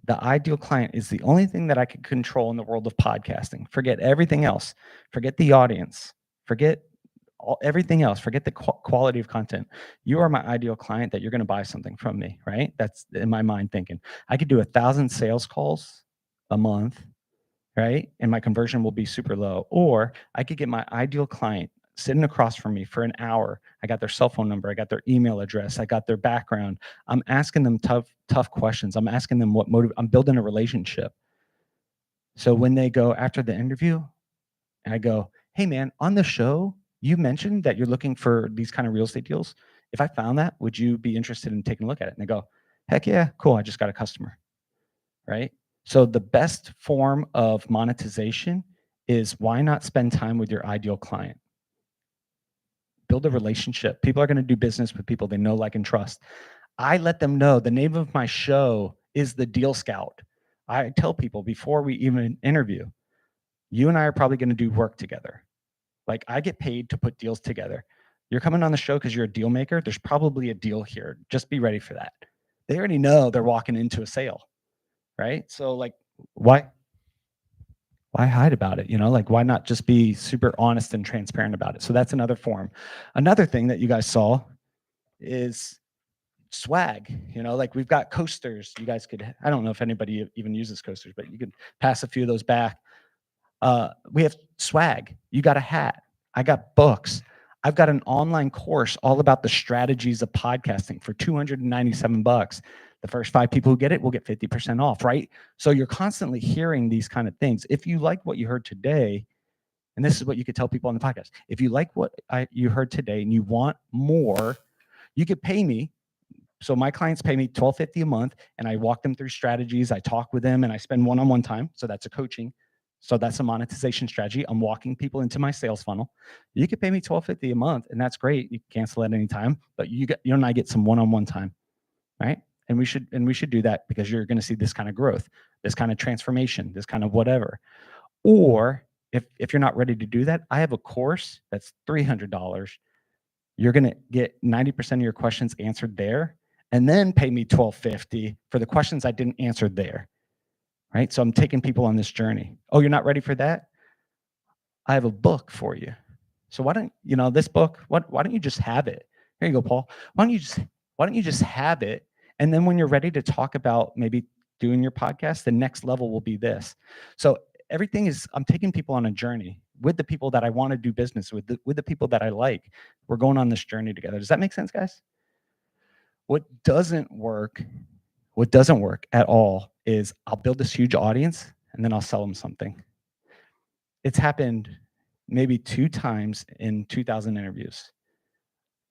The ideal client is the only thing that I can control in the world of podcasting. Forget everything else. Forget the audience. Forget everything else. Forget the quality of content. You are my ideal client that you're going to buy something from me, right? That's in my mind thinking. I could do 1,000 sales calls a month, right? And my conversion will be super low. Or I could get my ideal client sitting across from me for an hour. I got their cell phone number. I got their email address. I got their background. I'm asking them tough questions. I'm asking them what motive. I'm building a relationship. So when they go after the interview, and I go, hey man, on the show, you mentioned that you're looking for these kind of real estate deals. if I found that, would you be interested in taking a look at it? And they go, heck yeah, cool. I just got a customer, right? So the best form of monetization is why not spend time with your ideal client? Build a relationship. People are going to do business with people they know, like, and trust. I let them know the name of my show is The Deal Scout. I tell people before we even interview, you and I are probably going to do work together. Like, I get paid to put deals together. You're coming on the show because you're a deal maker. There's probably a deal here. Just be ready for that. They already know they're walking into a sale, right? So like, why hide about it? You know, like, why not just be super honest and transparent about it? So that's another form. Another thing that you guys saw is swag. You know, like, we've got coasters. You guys could, I don't know if anybody even uses coasters, but you could pass a few of those back. We have swag. You got a hat. I got books. I've got an online course all about the strategies of podcasting for $297. The first 5 people who get it will get 50% off, right? So you're constantly hearing these kind of things. If you like what you heard today, and this is what you could tell people on the podcast, if you like what you heard today and you want more, you could pay me. So my clients pay me $12.50 a month, and I walk them through strategies. I talk with them, and I spend one-on-one time. So that's a coaching. So that's a monetization strategy. I'm walking people into my sales funnel. You could pay me $12.50 a month, and that's great. You can cancel at any time, but you and I get some one-on-one time, right? And we should do that, because you're going to see this kind of growth, this kind of transformation, this kind of whatever. Or if you're not ready to do that, I have a course that's $300. You're going to get 90% of your questions answered there, and then pay me $12.50 for the questions I didn't answer there. Right? So I'm taking people on this journey. Oh, you're not ready for that? I have a book for you. So why don't, this book, why don't you just have it? Here you go, Paul. Why don't you just have it? And then when you're ready to talk about maybe doing your podcast, the next level will be this. So everything is, I'm taking people on a journey with the people that I want to do business with, the people that I like. We're going on this journey together. Does that make sense, guys? What doesn't work at all is I'll build this huge audience and then I'll sell them something. It's happened maybe 2 times in 2,000 interviews.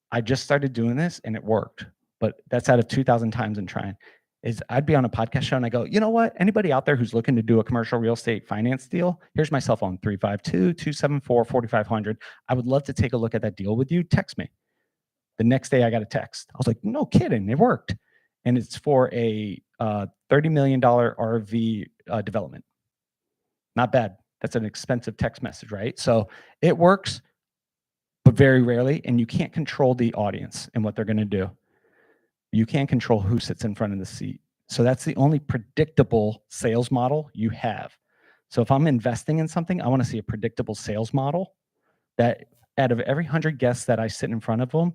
I just started doing this and it worked, but that's out of 2,000 times in trying. Is I'd be on a podcast show and I go, you know what? Anybody out there who's looking to do a commercial real estate finance deal? Here's my cell phone, 352-274-4500. I would love to take a look at that deal with you. Text me. The next day I got a text. I was like, no kidding, it worked. And it's for a $30 million RV development. Not bad. That's an expensive text message, right? So it works, but very rarely, and you can't control the audience and what they're going to do. You can't control who sits in front of the seat. So that's the only predictable sales model you have. So if I'm investing in something, I want to see a predictable sales model that out of every 100 guests that I sit in front of them,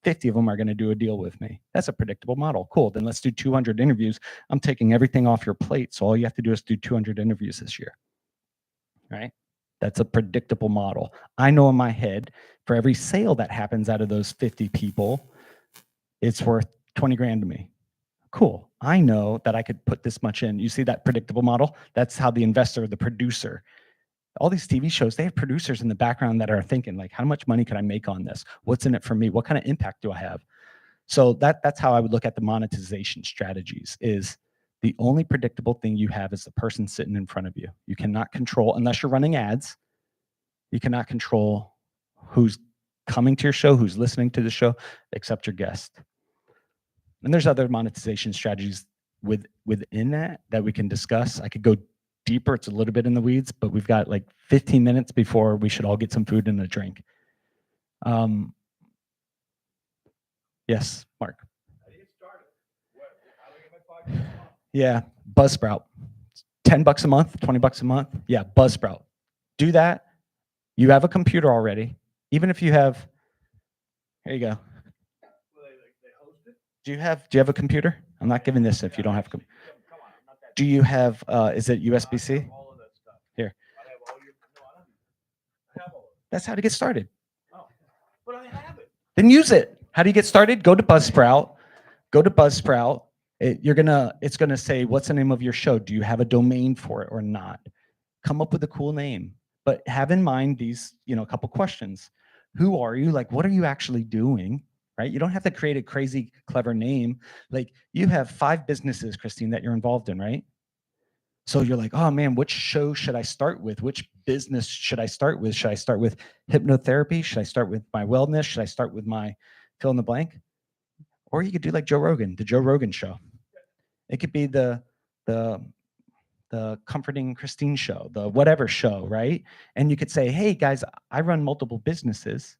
50 of them are going to do a deal with me. That's a predictable model. Cool. Then let's do 200 interviews. I'm taking everything off your plate. So all you have to do is do 200 interviews this year. Right? That's a predictable model. I know in my head, for every sale that happens out of those 50 people, it's worth 20 grand to me. Cool. I know that I could put this much in. You see that predictable model? That's how the investor, the producer, all these TV shows, they have producers in the background that are thinking, like, how much money could I make on this? What's in it for me? What kind of impact do I have? So that's how I would look at the monetization strategies. Is the only predictable thing you have is the person sitting in front of you. You cannot control, unless you're running ads, you cannot control who's coming to your show, who's listening to the show, except your guest. And there's other monetization strategies within that we can discuss. I could go deeper. It's a little bit in the weeds, but we've got like 15 minutes before we should all get some food and a drink. Yes, Mark. How do you get started? How do I get my podcast? Yeah, Buzzsprout. $10 a month, $20 a month. Yeah, Buzzsprout. Do that. You have a computer already. Even if you have, here you go. Do you have a computer? I'm not giving this if you don't have a computer. Do you have, is it USB-C? Here. That's how to get started. But I have it. Then use it. How do you get started? Go to Buzzsprout. It's gonna say, what's the name of your show? Do you have a domain for it or not? Come up with a cool name. But have in mind these, a couple questions. Who are you? Like, what are you actually doing? right? You don't have to create a crazy, clever name. Like you have 5 businesses, Christine, that you're involved in, right? So you're like, oh man, which show should I start with? Which business should I start with? Should I start with hypnotherapy? Should I start with my wellness? Should I start with my fill in the blank? Or you could do like Joe Rogan, the Joe Rogan show. It could be the Comforting Christine show, the whatever show, right? And you could say, hey guys, I run multiple businesses.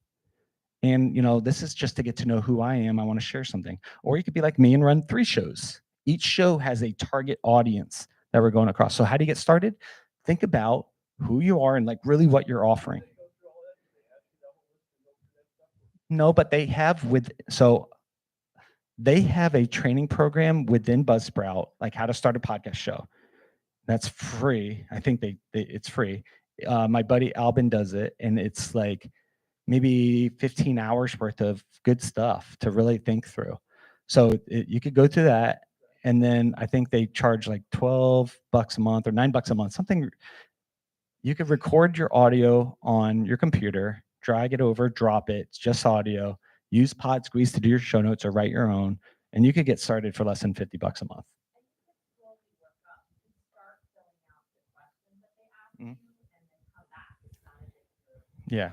And this is just to get to know who I am. I want to share something. Or you could be like me and run 3 shows. Each show has a target audience that we're going across. So how do you get started? Think about who you are and like really what you're offering. No, but they have they have a training program within Buzzsprout, like how to start a podcast show. That's free. I think it's free. My buddy Albin does it, and it's like maybe 15 hours worth of good stuff to really think through. So you could go to that, and then I think they charge like $12 a month or $9 a month, something. You could record your audio on your computer, drag it over, drop it. It's just audio. Use Pod Squeeze to do your show notes or write your own, and you could get started for less than $50 a month. Mhm. Yeah.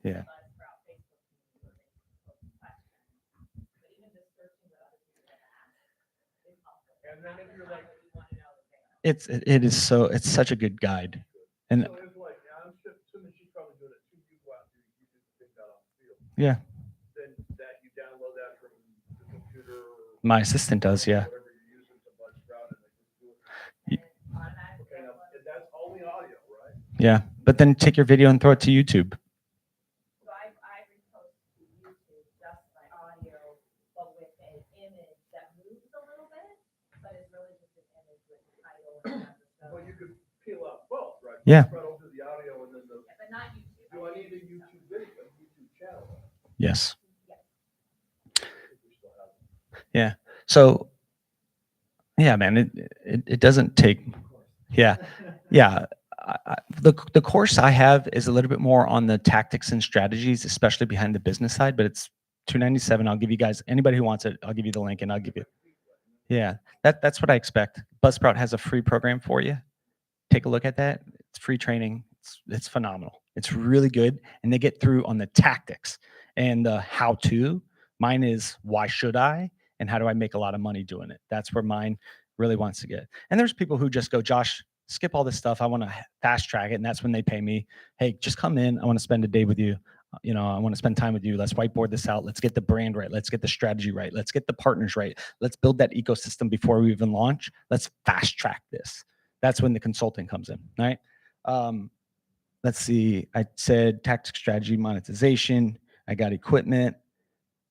Yeah. It's such a good guide. And yeah. My assistant does, yeah. Yeah, but then take your video and throw it to YouTube. Yeah. Yes. Yeah. So, yeah, man, it doesn't take. Yeah. Yeah. The course I have is a little bit more on the tactics and strategies, especially behind the business side, but it's $297. I'll give you guys, anybody who wants it, I'll give you the link and I'll give you. Yeah, that's what I expect. Buzzsprout has a free program for you. Take a look at that. It's free training. It's phenomenal. It's really good. And they get through on the tactics and the how to. Mine is why should I? And how do I make a lot of money doing it? That's where mine really wants to get. And there's people who just go, Josh, skip all this stuff. I want to fast track it. And that's when they pay me. Hey, just come in. I want to spend a day with you. I want to spend time with you. Let's whiteboard this out. Let's get the brand right. Let's get the strategy right. Let's get the partners right. Let's build that ecosystem before we even launch. Let's fast track this. That's when the consulting comes in, right? Let's see. I said tactics, strategy, monetization. I got equipment.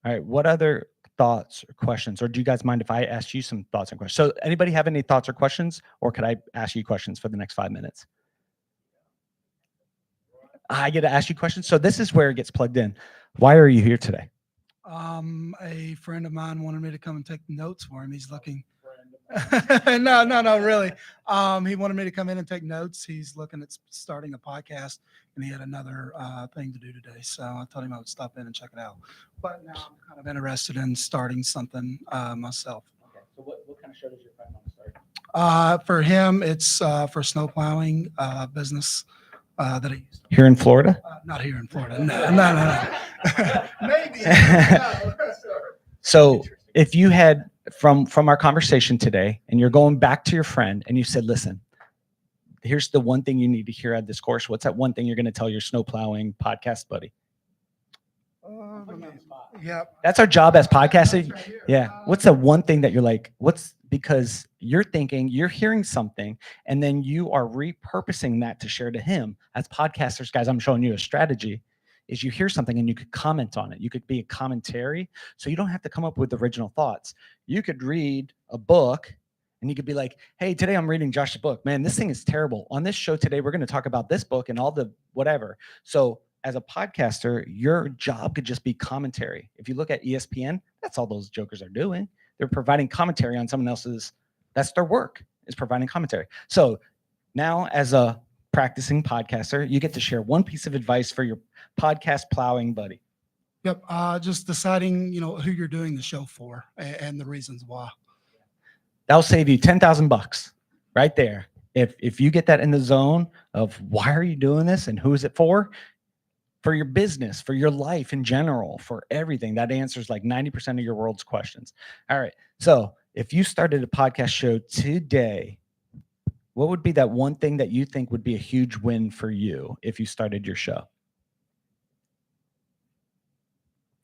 All right. What other thoughts or questions? Or do you guys mind if I ask you some thoughts and questions? So anybody have any thoughts or questions? Or could I ask you questions for the next 5 minutes? I get to ask you questions. So this is where it gets plugged in. Why are you here today? A friend of mine wanted me to come and take notes for him. He's looking. No, really. He wanted me to come in and take notes. He's looking at starting a podcast, and he had another thing to do today. So I told him I would stop in and check it out. But now I'm kind of interested in starting something myself. Okay. So what kind of show does your friend want to start? For him, it's for snow plowing business. That he used here in Florida? Not here in Florida. No. Maybe. So if you had from our conversation today, and you're going back to your friend, and you said, "Listen, here's the one thing you need to hear at this course." What's that one thing you're going to tell your snow plowing podcast buddy? Yeah. That's our job as podcasters. Yeah. What's the one thing that you're like? Because you're thinking, you're hearing something, and then you are repurposing that to share to him. As podcasters, guys, I'm showing you a strategy. Is you hear something and you could comment on it. You could be a commentary, so you don't have to come up with original thoughts. You could read a book, and you could be like, "Hey, today I'm reading Josh's book. Man, this thing is terrible. On this show today, we're going to talk about this book and all the whatever." So as a podcaster, your job could just be commentary. If you look at ESPN, that's all those jokers are doing. They're providing commentary on someone else's. That's their work, is providing commentary. So now as a practicing podcaster. You get to share one piece of advice for your podcast plowing buddy. Yep. Just deciding, who you're doing the show for and the reasons why. That'll save you $10,000 right there. If you get that in the zone of why are you doing this and who is it for your business, for your life in general, for everything, that answers like 90% of your world's questions. All right. So if you started a podcast show today, what would be that one thing that you think would be a huge win for you if you started your show?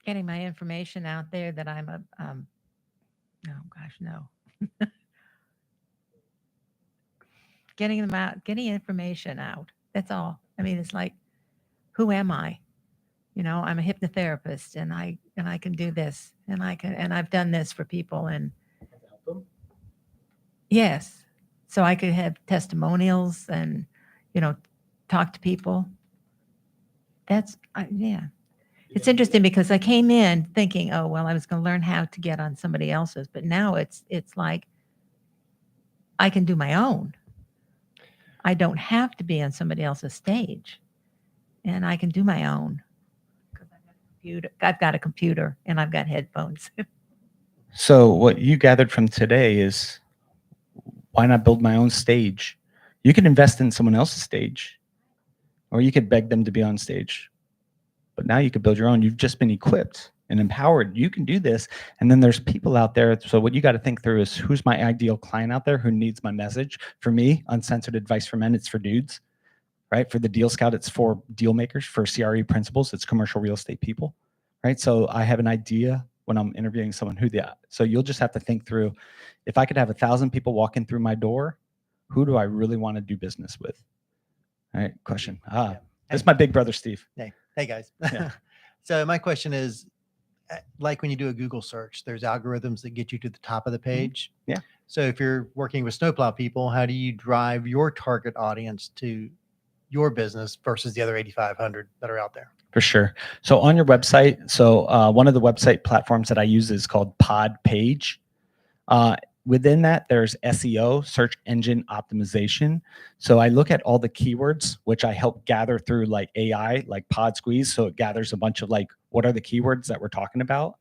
Getting my information out there that I'm a, oh gosh, no. Getting them out, getting information out. That's all. I mean, it's like, who am I? I'm a hypnotherapist and I can do this and I've done this for people and yes. So I could have testimonials and, talk to people. That's, yeah. It's interesting because I came in thinking, oh, well, I was going to learn how to get on somebody else's, but now it's like I can do my own. I don't have to be on somebody else's stage and I can do my own. I've got a computer and I've got headphones. So what you gathered from today is why not build my own stage? You can invest in someone else's stage or you could beg them to be on stage. But now you could build your own. You've just been equipped and empowered. You can do this. And then there's people out there. So what you got to think through is who's my ideal client out there who needs my message? For me, uncensored advice for men, it's for dudes. Right? For the Deal Scout, it's for deal makers. For CRE principals, it's commercial real estate people, right? So I have an idea when I'm interviewing someone so you'll just have to think through, if I could have 1,000 people walking through my door, who do I really want to do business with? All right, question. This is my big brother, Steve. Hey guys. Yeah. So my question is, like when you do a Google search, there's algorithms that get you to the top of the page. Yeah. So if you're working with snowplow people, how do you drive your target audience to your business versus the other 8,500 that are out there? For sure. So on your website, one of the website platforms that I use is called Pod Page. Within that, there's SEO, search engine optimization. So I look at all the keywords, which I help gather through like AI, like Pod Squeeze. So it gathers a bunch of like, what are the keywords that we're talking about?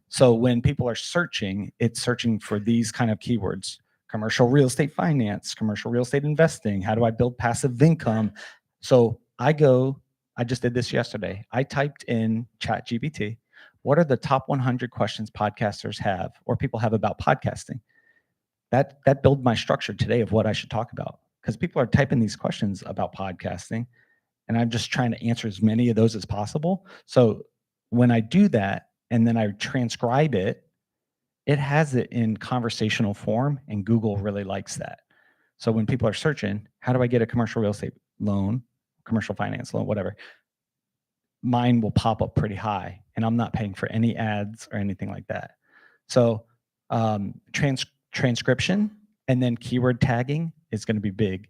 So when people are searching, it's searching for these kind of keywords: commercial real estate finance, commercial real estate investing. How do I build passive income? So I just did this yesterday. I typed in ChatGPT, what are the top 100 questions podcasters have or people have about podcasting? That built my structure today of what I should talk about, because people are typing these questions about podcasting and I'm just trying to answer as many of those as possible. So when I do that and then I transcribe it, it has it in conversational form and Google really likes that. So when people are searching, how do I get a commercial real estate loan, commercial finance loan, whatever, mine will pop up pretty high and I'm not paying for any ads or anything like that. So transcription and then keyword tagging is going to be big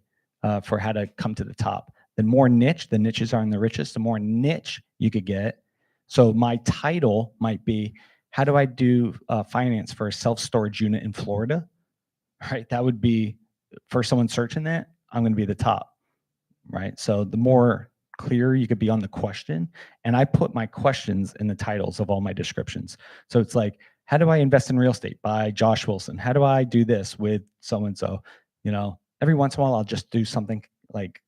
for how to come to the top. The more niche, the niches are in the richest, the more niche you could get. So my title might be, how do I do finance for a self-storage unit in Florida? Right, that would be, for someone searching that, I'm going to be the top, right? So the more clear you could be on the question, and I put my questions in the titles of all my descriptions. So it's like, how do I invest in real estate by Josh Wilson? How do I do this with so-and-so? Every once in a while, I'll just do something like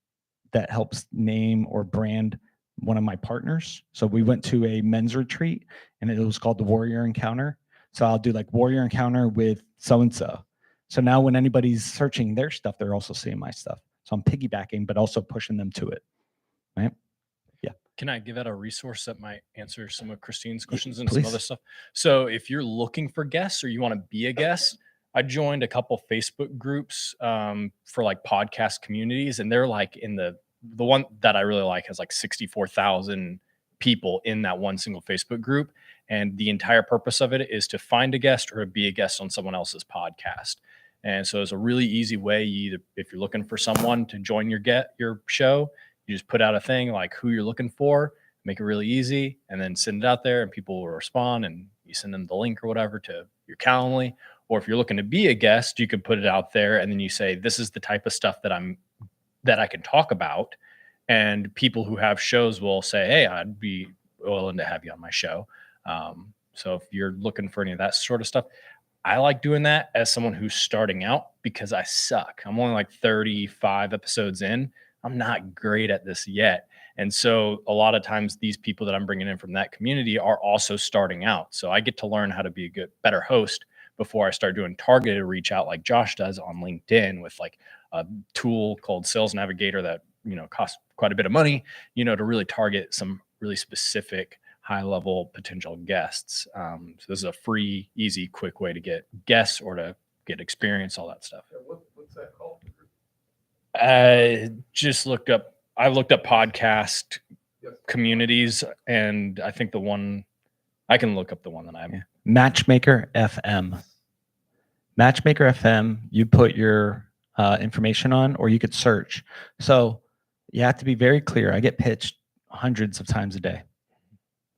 that helps name or brand one of my partners. So we went to a men's retreat and it was called the Warrior Encounter. So I'll do like Warrior Encounter with so-and-so. So now when anybody's searching their stuff, they're also seeing my stuff. So I'm piggybacking, but also pushing them to it, right? Yeah. Can I give out a resource that might answer some of Christine's questions and please. some other stuff? So if you're looking for guests or you want to be a guest, I joined a couple Facebook groups for like podcast communities, and they're like in the one that I really like has like 64,000 people in that one single Facebook group. And the entire purpose of it is to find a guest or to be a guest on someone else's podcast. And so it's a really easy way. If you're looking for someone to join your show, you just put out a thing like who you're looking for, make it really easy, and then send it out there and people will respond and you send them the link or whatever to your Calendly. Or if you're looking to be a guest, you could put it out there and then you say, this is the type of stuff that I'm that I can talk about. And people who have shows will say, hey, I'd be willing to have you on my show. So if you're looking for any of that sort of stuff, I like doing that as someone who's starting out because I suck. I'm only like 35 episodes in. I'm not great at this yet. And so a lot of times these people that I'm bringing in from that community are also starting out. So I get to learn how to be a better host before I start doing targeted reach out like Josh does on LinkedIn with like a tool called Sales Navigator that, costs quite a bit of money, to really target some really specific high level potential guests. So this is a free, easy, quick way to get guests or to get experience, all that stuff. What's that called? I looked up podcast communities, and I think I can look up the one that I'm. Matchmaker FM. Matchmaker FM, you put your information on, or you could search. So you have to be very clear. I get pitched hundreds of times a day.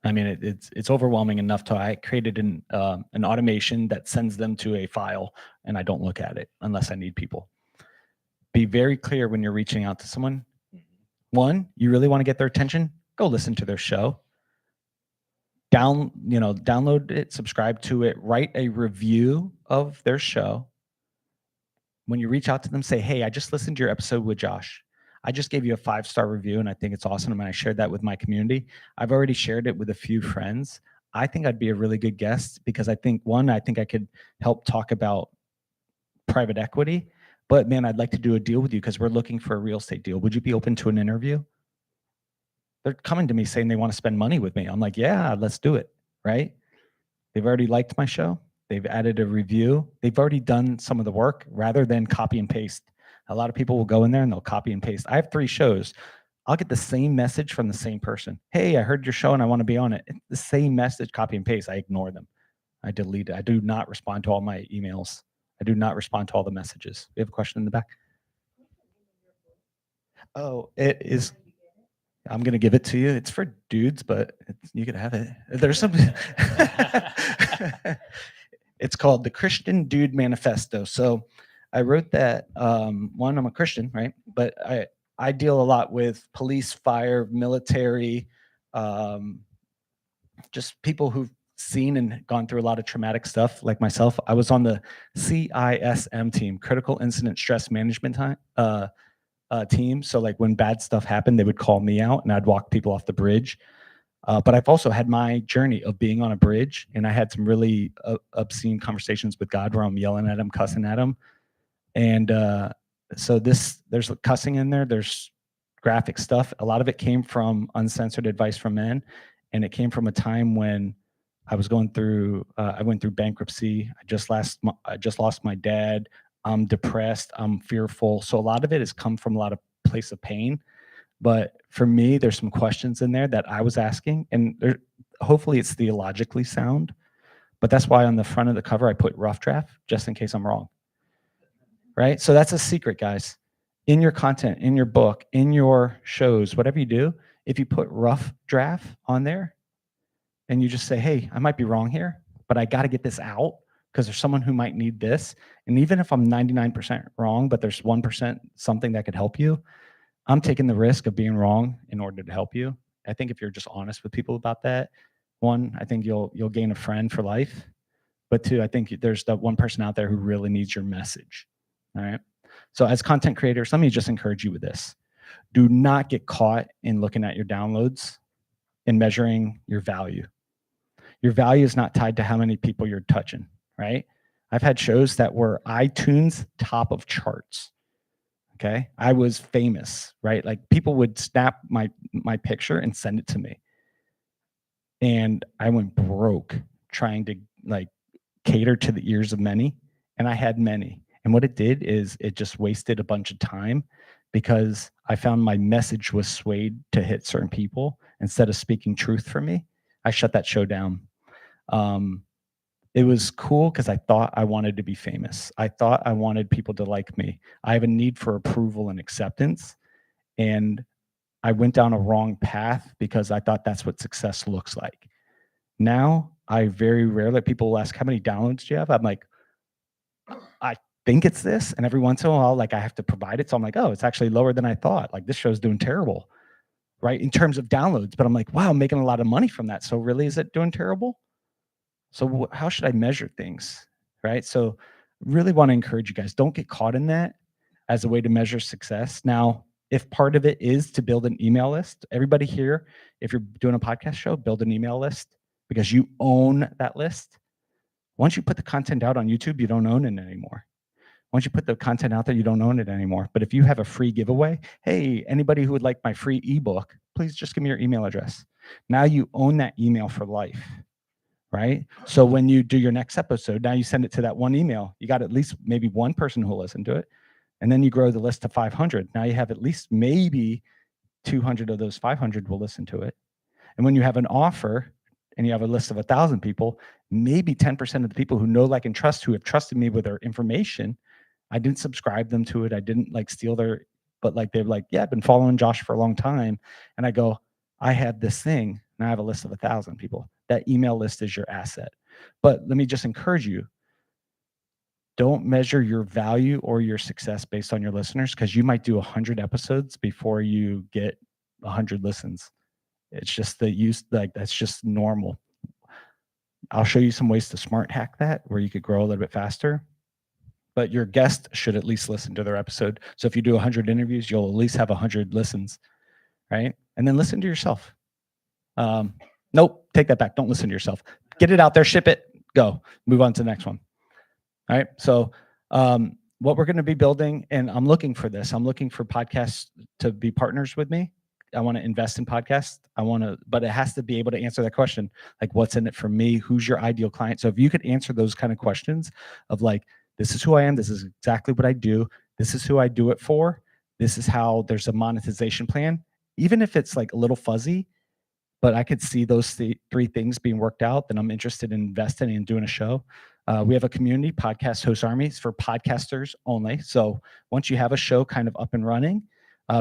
I mean, it's overwhelming enough to I created an automation that sends them to a file, and I don't look at it unless I need people. Be very clear when you're reaching out to someone. One, you really want to get their attention, go listen to their show. Download it, subscribe to it, write a review of their show. When you reach out to them, say, hey, I just listened to your episode with Josh. I just gave you a 5-star review, and I think it's awesome. And I shared that with my community. I've already shared it with a few friends. I think I'd be a really good guest because I think I could help talk about private equity. But man, I'd like to do a deal with you because we're looking for a real estate deal. Would you be open to an interview? They're coming to me saying they want to spend money with me. I'm like, yeah, let's do it, right? They've already liked my show. They've added a review. They've already done some of the work rather than copy and paste. A lot of people will go in there and they'll copy and paste. I have 3 shows. I'll get the same message from the same person. Hey, I heard your show and I want to be on it. It's the same message, copy and paste. I ignore them. I delete it. I do not respond to all my emails. I do not respond to all the messages. We have a question in the back. Oh, it is. I'm going to give it to you. It's for dudes, but you could have it. There's some. It's called the Christian Dude Manifesto. So I wrote that. One, I'm a Christian, right? But I deal a lot with police, fire, military, just people who've seen and gone through a lot of traumatic stuff like myself. I was on the CISM team, Critical Incident Stress Management team. So like when bad stuff happened, they would call me out and I'd walk people off the bridge. But I've also had my journey of being on a bridge, and I had some really obscene conversations with God where I'm yelling at him, cussing at him. And so there's cussing in there. There's graphic stuff. A lot of it came from uncensored advice from men. And it came from a time when I was going through, I went through bankruptcy. I just lost my dad. I'm depressed. I'm fearful. So a lot of it has come from a lot of place of pain. But for me, there's some questions in there that I was asking, and hopefully it's theologically sound. But that's why on the front of the cover, I put rough draft, just in case I'm wrong. Right? So that's a secret, guys. In your content, in your book, in your shows, whatever you do, if you put rough draft on there and you just say, hey, I might be wrong here, but I got to get this out because there's someone who might need this. And even if I'm 99% wrong, but there's 1% something that could help you, I'm taking the risk of being wrong in order to help you. I think if you're just honest with people about that, 1, I think you'll gain a friend for life. But 2, I think there's that one person out there who really needs your message. All right. So as content creators, let me just encourage you with this. Do not get caught in looking at your downloads and measuring your value. Your value is not tied to how many people you're touching, right? I've had shows that were iTunes top of charts. Okay. I was famous, right? Like people would snap my picture and send it to me. And I went broke trying to like cater to the ears of many. And I had many. And what it did is it just wasted a bunch of time because I found my message was swayed to hit certain people instead of speaking truth for me. I shut that show down. It was cool because I thought I wanted to be famous. I thought I wanted people to like me. I have a need for approval and acceptance. And I went down a wrong path because I thought that's what success looks like. Now, I very rarely, people will ask, how many downloads do you have? I'm like, think it's this, and every once in a while, like I have to provide it. So I'm like, oh, it's actually lower than I thought. Like this show's doing terrible, right? In terms of downloads, but I'm like, wow, I'm making a lot of money from that. So really, is it doing terrible? So how should I measure things, right? So really want to encourage you guys, don't get caught in that as a way to measure success. Now, if part of it is to build an email list, everybody here, if you're doing a podcast show, build an email list because you own that list. Once you put the content out on YouTube, you don't own it anymore. Once you put the content out there, you don't own it anymore. But if you have a free giveaway, hey, anybody who would like my free ebook, please just give me your email address. Now you own that email for life, right? So when you do your next episode, now you send it to that one email. You got at least maybe one person who will listen to it. And then you grow the list to 500. Now you have at least maybe 200 of those 500 will listen to it. And when you have an offer and you have a list of 1,000 people, maybe 10% of the people who know, like, and trust, who have trusted me with their information, I didn't subscribe them to it. I didn't like steal their, but like, they're like, yeah, I've been following Josh for a long time. And I go, I have this thing. Now I have a list of 1,000 people. That email list is your asset. But let me just encourage you, don't measure your value or your success based on your listeners, because you might do 100 episodes before you get 100 listens. It's just the use, like, that's just normal. I'll show you some ways to smart hack that where you could grow a little bit faster. But your guest should at least listen to their episode. So if you do 100 interviews, you'll at least have 100 listens, right? And then listen to yourself. Nope, take that back. Don't listen to yourself. Get it out there, ship it, go. Move on to the next one. All right. So what we're going to be building, and I'm looking for this. I'm looking for podcasts to be partners with me. I want to invest in podcasts. But it has to be able to answer that question. Like, what's in it for me? Who's your ideal client? So if you could answer those kind of questions of like, this is who I am. This is exactly what I do. This is who I do it for. This is how there's a monetization plan. Even if it's like a little fuzzy, but I could see those three things being worked out, then I'm interested in investing and doing a show. We have a community, Podcast Host Armies, for podcasters only. So once you have a show kind of up and running,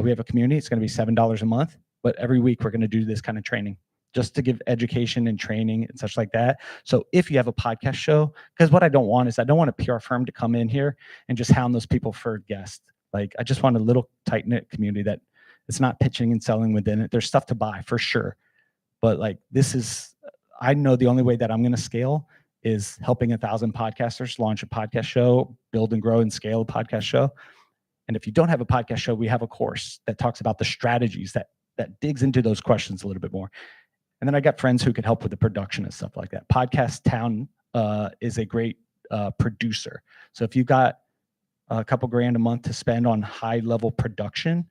we have a community. It's going to be $7 a month, but every week we're going to do this kind of training just to give education and training and such like that. So if you have a podcast show, because what I don't want is I don't want a PR firm to come in here and just hound those people for guests. Like, I just want a little tight-knit community that it's not pitching and selling within it. There's stuff to buy for sure. But like, I know the only way that I'm going to scale is helping 1,000 podcasters launch a podcast show, build and grow and scale a podcast show. And if you don't have a podcast show, we have a course that talks about the strategies that digs into those questions a little bit more. And then I got friends who could help with the production and stuff like that. Podcast Town is a great producer. So if you've got a couple grand a month to spend on high level production,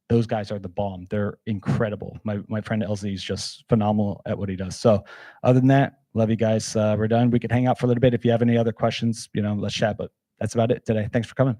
those guys are the bomb. They're incredible. My friend LZ is just phenomenal at what he does. So other than that, love you guys. We're done. We could hang out for a little bit. If you have any other questions, let's chat, but that's about it today. Thanks for coming.